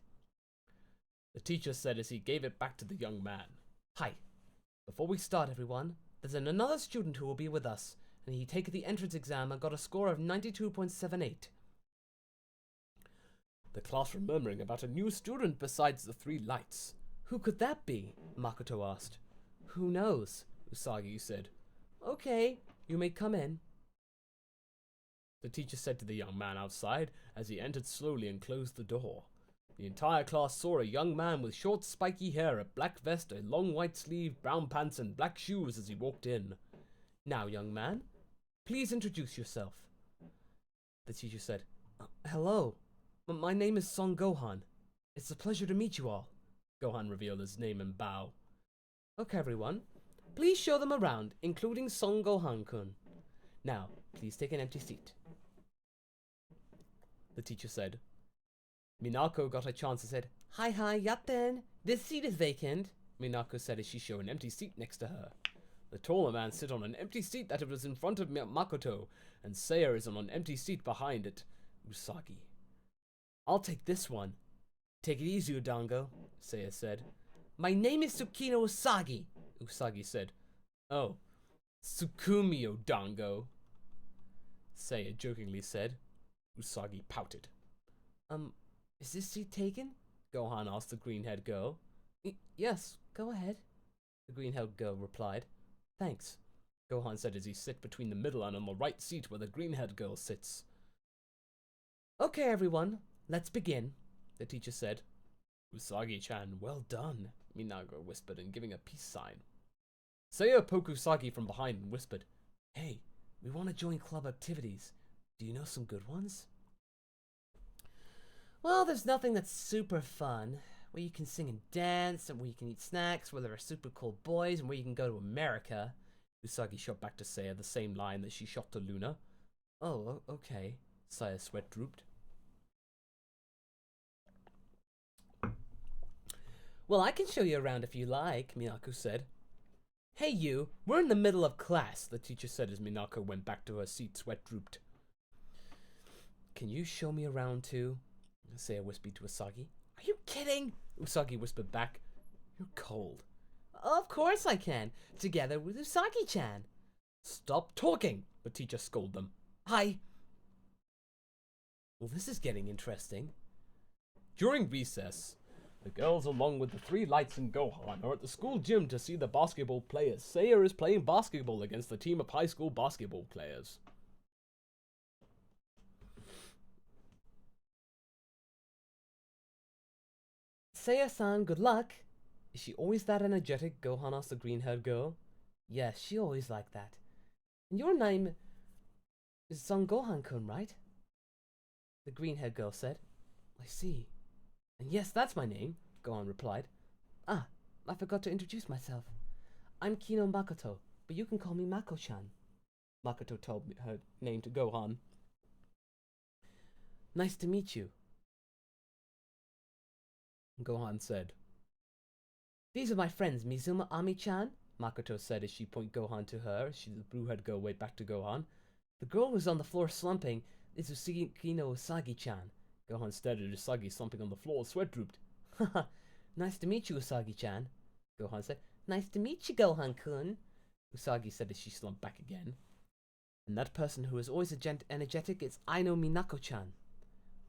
The teacher said as he gave it back to the young man. Hi. Before we start, everyone, there's another student who will be with us, and he took the entrance exam and got a score of 92.78. The class were murmuring about a new student besides the 3 lights. Who could that be? Makoto asked. Who knows? Usagi said. Okay, you may come in. The teacher said to the young man outside as he entered slowly and closed the door. The entire class saw a young man with short spiky hair, a black vest, a long white sleeve, brown pants and black shoes as he walked in. Now, young man, please introduce yourself. The teacher said, Hello, my name is Son Gohan. It's a pleasure to meet you all. Gohan revealed his name and bow. Okay, everyone, please show them around, including Son Gohan-kun. Now, please take an empty seat. The teacher said. Minako got a chance and said, Hi, yatten. This seat is vacant, Minako said as she showed an empty seat next to her. The taller man sit on an empty seat that was in front of Makoto, and Seiya is on an empty seat behind it, Usagi. I'll take this one. Take it easy, Udango, Seiya said. My name is Tsukino Usagi, Usagi said. Oh, Tsukumi Udango, Seiya jokingly said. Usagi pouted. Is this seat taken? Gohan asked the green-haired girl. Yes, go ahead, the green-haired girl replied. Thanks, Gohan said as he sat between the middle and on the right seat where the green-haired girl sits. Okay, everyone, let's begin, the teacher said. Usagi-chan, well done, Minago whispered and giving a peace sign. Seiya poked Usagi from behind and whispered, Hey, we want to join club activities. Do you know some good ones? Well, there's nothing that's super fun. Where you can sing and dance, and where you can eat snacks, where there are super cool boys, and where you can go to America. Usagi shot back to Saya the same line that she shot to Luna. Oh, okay. Saya's sweat drooped. Well, I can show you around if you like, Minako said. Hey you, we're in the middle of class, the teacher said as Minako went back to her seat, sweat drooped. Can you show me around too? Saya whispered to Usagi. Are you kidding? Usagi whispered back. You're cold. Of course I can, together with Usagi-chan. Stop talking, the teacher scolded them. Hi. Well, this is getting interesting. During recess, the girls, along with the three lights and Gohan, are at the school gym to see the basketball players. Saya is playing basketball against the team of high school basketball players. Saya-san, good luck. Is she always that energetic? Gohan asked the green-haired girl. Yes, she always like that. And your name is Son Gohan-kun, right? The green-haired girl said. I see. And yes, that's my name, Gohan replied. Ah, I forgot to introduce myself. I'm Kino Makoto, but you can call me Mako-chan. Makoto told her name to Gohan. Nice to meet you, Gohan said. These are my friends, Mizuma Ami-chan, Makoto said as she pointed Gohan to her. The blue-haired girl went back to Gohan. The girl who's on the floor slumping is Kino Usagi-chan. Gohan stared at Usagi slumping on the floor, sweat drooped. Haha, nice to meet you, Usagi-chan, Gohan said. Nice to meet you, Gohan-kun, Usagi said as she slumped back again. And that person who is always energetic is Aino Minako-chan,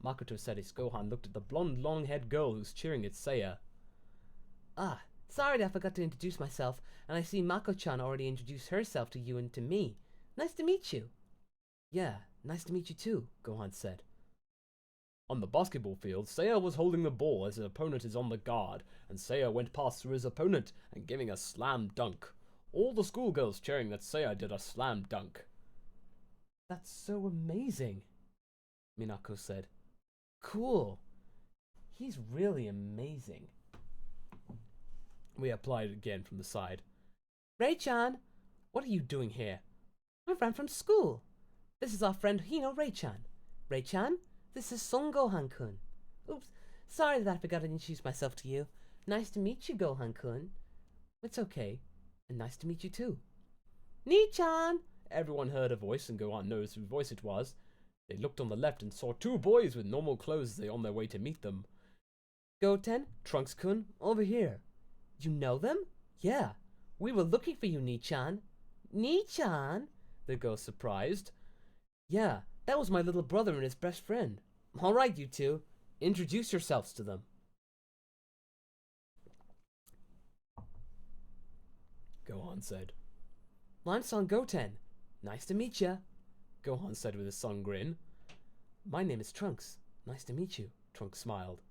Makoto said as Gohan looked at the blonde, long-haired girl who's cheering at Saya. Ah, sorry that I forgot to introduce myself, and I see Mako-chan already introduced herself to you and to me. Nice to meet you. Yeah, nice to meet you too, Gohan said. On the basketball field, Saya was holding the ball as his opponent is on the guard, and Saya went past through his opponent and giving a slam dunk. All the schoolgirls cheering that Saya did a slam dunk. That's so amazing, Minako said. Cool. He's really amazing. We applied again from the side. Ray-chan, what are you doing here? I ran from school. This is our friend Hino Ray-chan. Ray-chan, this is Son Gohan-kun. Oops, sorry that I forgot to introduce myself to you. Nice to meet you, Gohan-kun. It's okay, and nice to meet you too. Nii-chan! Everyone heard a voice, and Gohan noticed whose voice it was. They looked on the left and saw two boys with normal clothes as they on their way to meet them. Goten, Trunks-kun, over here. You know them? Yeah, we were looking for you, Nii-chan. Nii-chan? The girl surprised. Yeah, that was my little brother and his best friend. All right, you two, introduce yourselves to them. Gohan said. Well, I'm Son Goten. Nice to meet ya, Gohan said with a sun grin. My name is Trunks. Nice to meet you, Trunks smiled.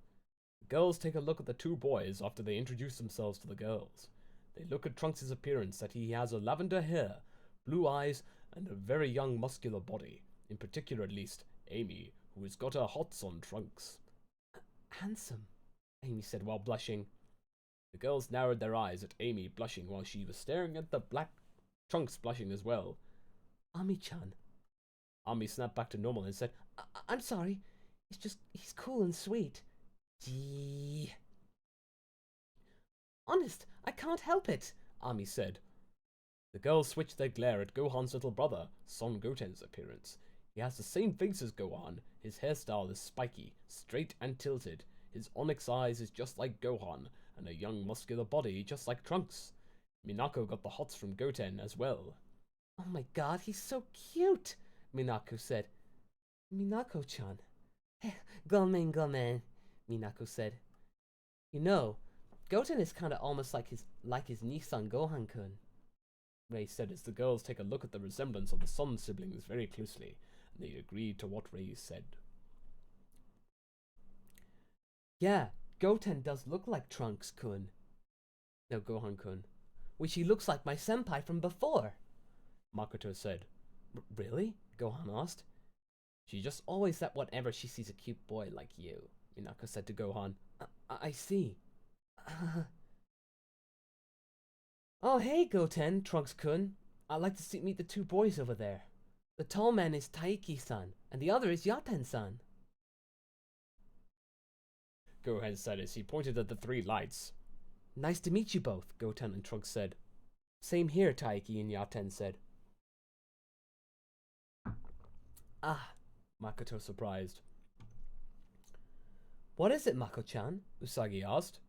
The girls take a look at the two boys after they introduce themselves to the girls. They look at Trunks' appearance, that he has a lavender hair, blue eyes, and a very young muscular body. In particular, at least, Amy, who has got her hots on Trunks. Handsome, Amy said while blushing. The girls narrowed their eyes at Amy blushing while she was staring at the black Trunks blushing as well. Ami-chan. Ami snapped back to normal and said, I'm sorry. It's just, he's cool and sweet. Gee. Honest, I can't help it, Ami said. The girls switched their glare at Gohan's little brother, Son Goten's appearance. He has the same face as Gohan. His hairstyle is spiky, straight and tilted. His onyx eyes is just like Gohan, and a young muscular body just like Trunks. Minako got the hots from Goten as well. Oh my god, he's so cute, Minako said. Minako-chan. Gomen, Minako said. You know, Goten is kinda almost like his Nissan Gohan-kun, Ray said as the girls take a look at the resemblance of the Son siblings very closely, and they agreed to what Ray said. Yeah, Goten does look like Trunks-kun. No, Gohan-kun. Which he looks like my senpai from before, Makoto said. Really? Gohan asked. She just always said whatever she sees a cute boy like you, Minako said to Gohan. I see. Oh, hey, Goten, Trunks-kun. I'd like to meet the two boys over there. The tall man is Taiki-san, and the other is Yaten-san. Gohan said as he pointed at the three lights. Nice to meet you both, Goten and Trunks said. Same here, Taiki and Yaten said. Ah, Makoto surprised. What is it, Mako-chan? Usagi asked.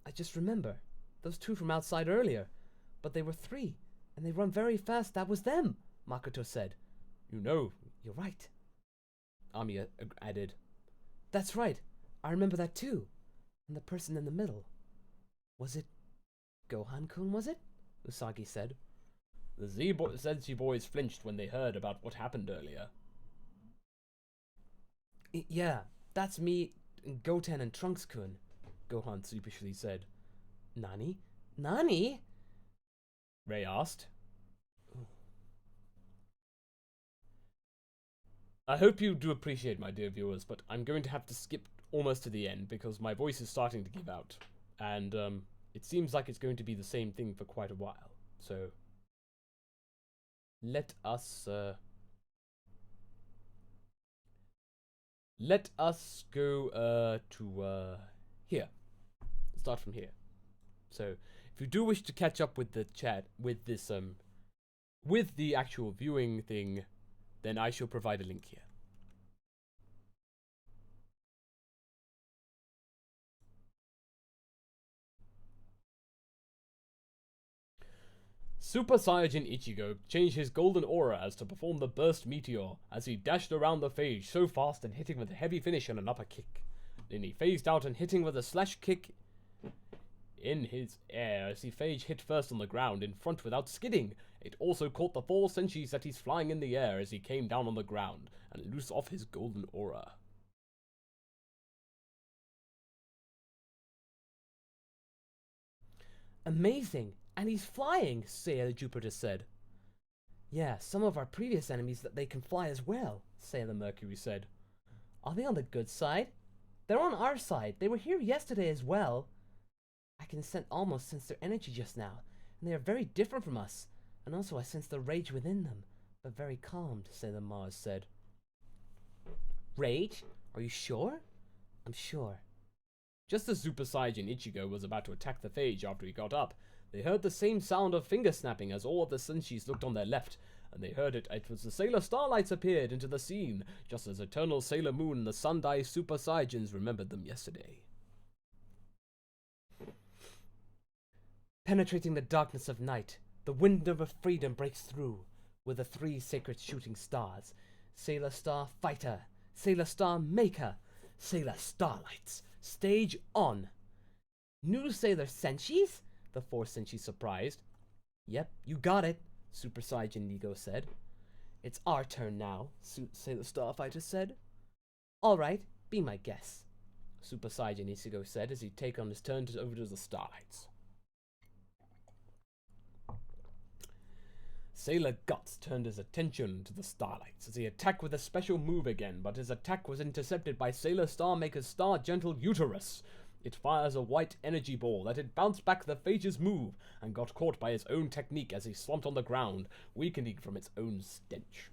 I just remember. Those two from outside earlier. But they were three, and they run very fast. That was them, Makoto said. You know. You're right. Ami added. That's right. I remember that too. And the person in the middle. Was it Gohan-kun, was it? Usagi said. The Senshi boys flinched when they heard about what happened earlier. Yeah, that's me, Goten and Trunks-kun, Gohan sheepishly said. Nani? Nani? Ray asked. I hope you do appreciate, my dear viewers, but I'm going to have to skip almost to the end because my voice is starting to give out. And it seems like it's going to be the same thing for quite a while. So let us go to here. Start from here. So if you do wish to catch up with the chat with this with the actual viewing thing, then I shall provide a link here. Super Saiyajin Ichigo changed his golden aura as to perform the Burst Meteor as he dashed around the phase so fast and hitting with a heavy finish and an upper kick. Then he phased out and hitting with a slash kick in his air as he phage hit first on the ground in front without skidding. It also caught the four senshis that he's flying in the air as he came down on the ground and loose off his golden aura. Amazing! And he's flying, Sailor Jupiter said. Yeah, some of our previous enemies that they can fly as well, Sailor Mercury said. Are they on the good side? They're on our side. They were here yesterday as well. I can almost sense their energy just now, and they are very different from us. And also I sense the rage within them, but very calmed, Sailor Mars said. Rage? Are you sure? I'm sure. Just as Super Saiyajin Ichigo was about to attack the phage after he got up, they heard the same sound of finger snapping as all of the senshis looked on their left, and they heard it. It was the Sailor Starlights appeared into the scene, just as Eternal Sailor Moon and the Sunday Super Saiyajins remembered them yesterday. Penetrating the darkness of night, the window of freedom breaks through with the three sacred shooting stars. Sailor Star Fighter, Sailor Star Maker, Sailor Starlights. Stage on. New Sailor Senshis? The four senshis surprised. Yep, you got it, Super Saiyajin Nigo said. It's our turn now, Sailor Starfighter said. Alright, be my guest, Super Saiyajin Ichigo said as he'd take on his turn over to the Starlights. Sailor Guts turned his attention to the Starlights as he attacked with a special move again, but his attack was intercepted by Sailor Star Maker's Star Gentle Uterus. It fires a white energy ball that had bounced back the phage's move and got caught by its own technique as he slumped on the ground, weakening from its own stench.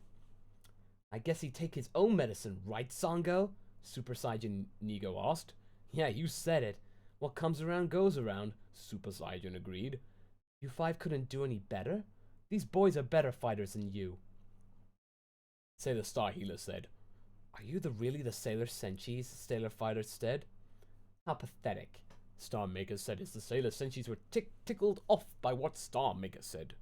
I guess he'd take his own medicine, right, Sango? Super Saiyajin Nigo asked. Yeah, you said it. What comes around goes around, Super Saiyajin agreed. You five couldn't do any better? These boys are better fighters than you, Sailor Star Healer said. Are you really the Sailor Senshis? Sailor Fighter said. How pathetic, Star Maker said as the Sailor Senshis were tickled off by what Star Maker said.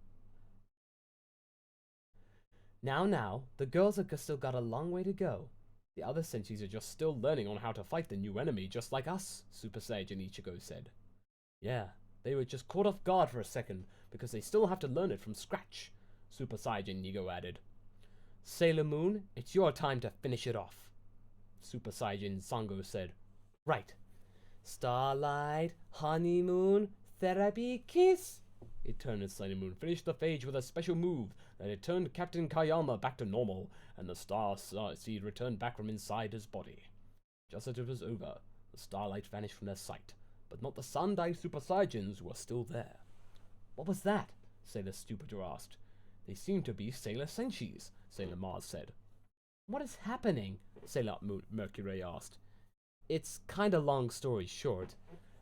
Now, the girls have still got a long way to go. The other Senshis are just still learning on how to fight the new enemy, just like us, Super Saiyajin Ichigo said. Yeah, they were just caught off guard for a second, because they still have to learn it from scratch, Super Saiyajin Nigo added. Sailor Moon, it's your time to finish it off, Super Saiyajin Sango said. Right. Starlight, honeymoon, therapy kiss. Eternal Sailor Moon finished the phage with a special move that it turned Captain Kayama back to normal, and the star seed returned back from inside his body. Just as it was over, the starlight vanished from their sight, but not the Sandai Super Saiyajins who were still there. What was that? Sailor Stupider asked. They seem to be Sailor Senshis, Sailor Mars said. What is happening? Sailor Mercury asked. It's kinda long story short.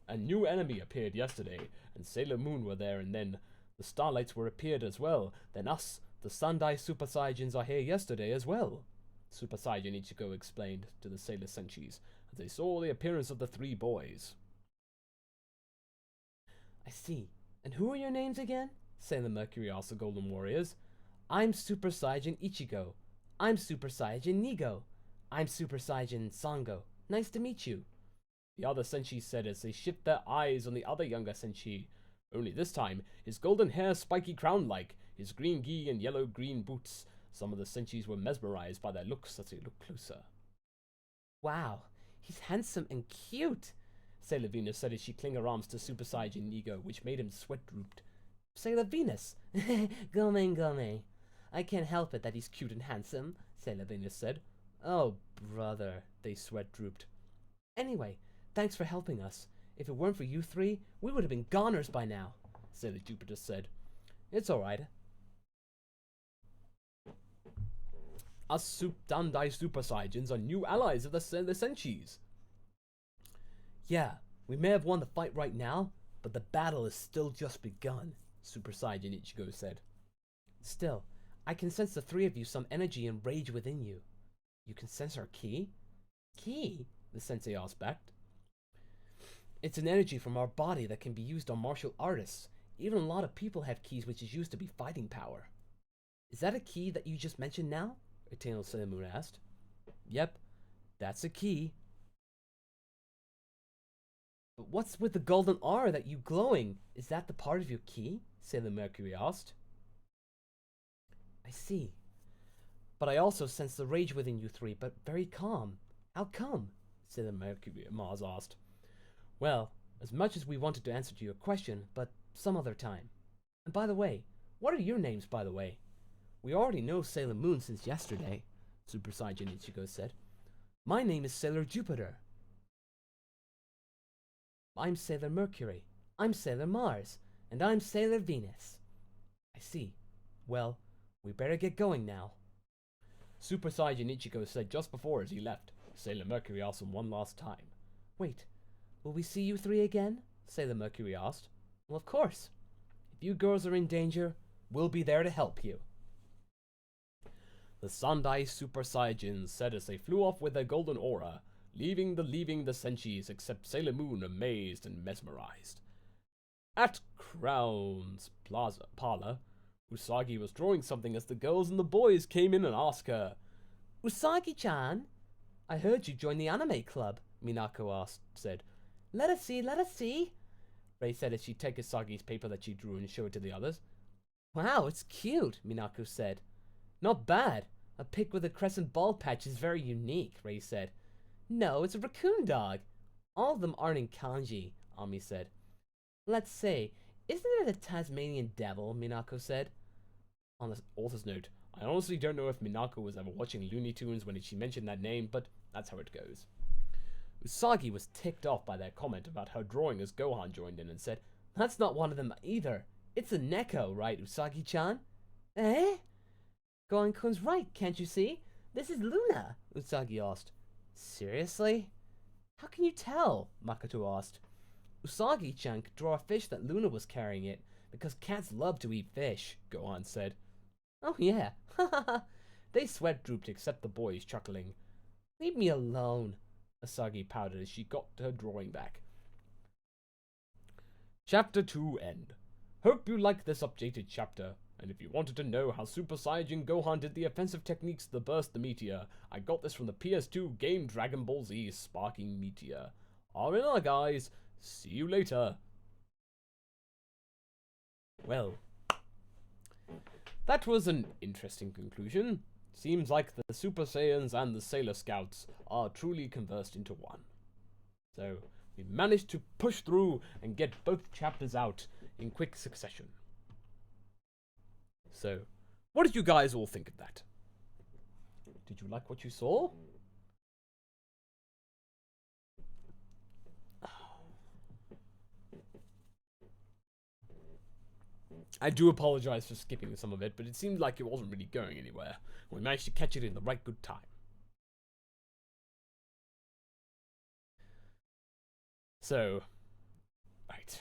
A new enemy appeared yesterday, and Sailor Moon were there, and then the Starlights were appeared as well. Then us, the Sandai Super Saiyajins, are here yesterday as well. Super Saiyan Ichigo explained to the Sailor Senshis as they saw the appearance of the three boys. I see. And who are your names again? Sailor Mercury asked the Golden Warriors. I'm Super Saiyan Ichigo. I'm Super Saiyan Nigo. I'm Super Saiyan Sango. Nice to meet you. The other Senshi said as they shift their eyes on the other younger Senshi. Only this time, his golden hair spiky crown-like, his green gi and yellow-green boots. Some of the Senshis were mesmerized by their looks as they looked closer. Wow, he's handsome and cute, Sailor Venus said as she clinged her arms to Super Saiyan Nigo, which made him sweat-drooped. Sailor Venus! Gome. I can't help it that he's cute and handsome, Sailor Venus said. Oh, brother, they sweat-drooped. Anyway, thanks for helping us. If it weren't for you three, we would have been goners by now, Sailor Jupiter said. It's alright. Us Dandai Super Saiyajins are new allies of the Senshis. Yeah, we may have won the fight right now, but the battle is still just begun, Super Saiyan Ichigo said. Still, I can sense the three of you some energy and rage within you. You can sense our ki? Ki? The sensei asked back. It's an energy from our body that can be used on martial artists. Even a lot of people have keys which is used to be fighting power. Is that a key that you just mentioned now? Eternal Sailor Moon asked. Yep, that's a key. But what's with the golden aura that you glowing? Is that the part of your key? Sailor Mercury asked. I see. But I also sense the rage within you three, but very calm. How come? Sailor Mars asked. Well, as much as we wanted to answer to your question, but some other time. And by the way, what are your names, by the way? We already know Sailor Moon since yesterday, Super Saiyan Ichigo said. My name is Sailor Jupiter. I'm Sailor Mercury. I'm Sailor Mars. And I'm Sailor Venus. I see. Well, we better get going now. Super Saiyan Ichigo said just before as he left. Sailor Mercury asked him one last time. Wait, will we see you three again? Sailor Mercury asked. Well, of course. If you girls are in danger, we'll be there to help you. The Sandai Super Saiyajins said as they flew off with their golden aura, leaving the Senshis except Sailor Moon amazed and mesmerized. At Crown's parlor, Usagi was drawing something as the girls and the boys came in and asked her, Usagi-chan, I heard you joined the anime club, Minako said. Let us see, Ray said as she took Usagi's paper that she drew and showed it to the others. Wow, it's cute, Minako said. Not bad. A pig with a crescent bald patch is very unique, Ray said. No, it's a raccoon dog. All of them aren't in kanji, Ami said. Let's say, isn't it a Tasmanian devil, Minako said. On the author's note, I honestly don't know if Minako was ever watching Looney Tunes when she mentioned that name, but that's how it goes. Usagi was ticked off by their comment about her drawing as Gohan joined in and said, That's not one of them either. It's a Neko, right, Usagi-chan? Eh? Gohan-kun's right, can't you see? This is Luna, Usagi asked. Seriously? How can you tell? Makoto asked. Usagi-chan could draw a fish that Luna was carrying it, because cats love to eat fish, Gohan said. Oh yeah, They sweat drooped except the boys, chuckling. Leave me alone, Usagi pouted as she got her drawing back. Chapter 2 end. Hope you liked this updated chapter, and if you wanted to know how Super Saiyajin Gohan did the offensive techniques to burst the meteor, I got this from the PS2 game Dragon Ball Z Sparking Meteor. R&R guys, see you later. Well, that was an interesting conclusion. Seems like the Super Saiyans and the Sailor Scouts are truly conversed into one. So, we managed to push through and get both chapters out in quick succession. So, What did you guys all think of that? Did you like what you saw? I do apologize for skipping some of it, but it seemed like it wasn't really going anywhere. We managed to catch it in the right good time. So, right.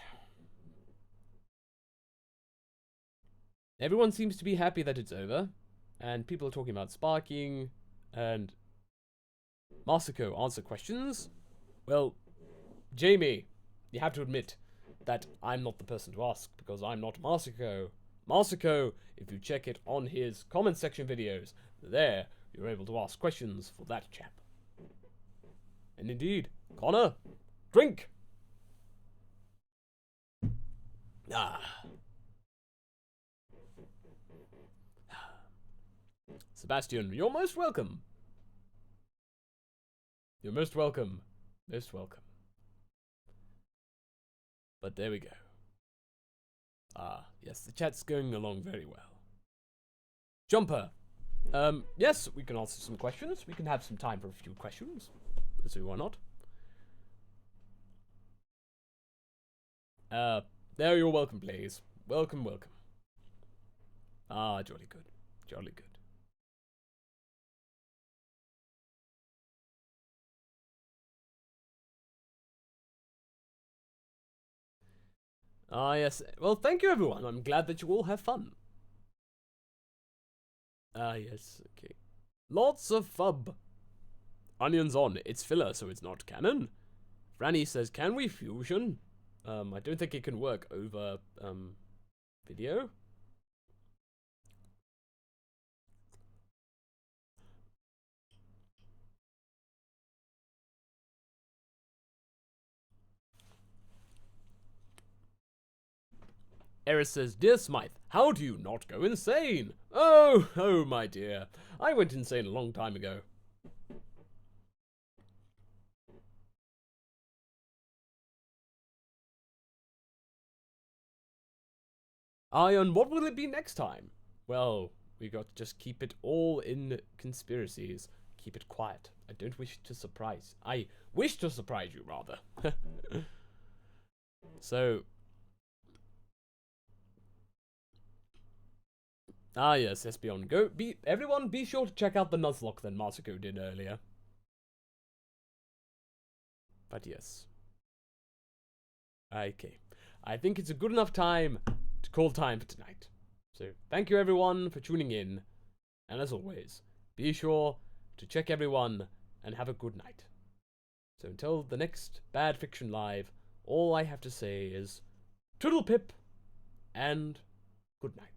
Everyone seems to be happy that it's over, and people are talking about sparking, and Masako answer questions. Well, Jamie, you have to admit that I'm not the person to ask, because I'm not Masako. Masako, if you check it on his comment section videos, there, you're able to ask questions for that chap. And indeed, Connor, drink! Ah. Sebastian, you're most welcome. You're most welcome. Most welcome. But there we go. Ah, yes, the chat's going along very well. Jumper. Yes, we can answer some questions. We can have some time for a few questions. So why not? There, you're welcome, please. Welcome, welcome. Ah, jolly good. Jolly good. Ah, yes. Well, thank you, everyone. I'm glad that you all have fun. Ah, yes. Okay. Lots of fub. Onions on. It's filler, so it's not canon. Franny says, can we fusion? I don't think it can work over, video. Eris says, Dear Smythe, how do you not go insane? Oh, my dear. I went insane a long time ago. Ion, what will it be next time? Well, we got to just keep it all in conspiracies. Keep it quiet. I don't wish to surprise. I wish to surprise you, rather. So... Ah, yes, Espeon. Everyone, be sure to check out the Nuzlocke that Masako did earlier. But yes. Okay. I think it's a good enough time to call time for tonight. So, thank you everyone for tuning in. And as always, be sure to check everyone and have a good night. So until the next Bad Fiction Live, all I have to say is Toodle Pip and good night.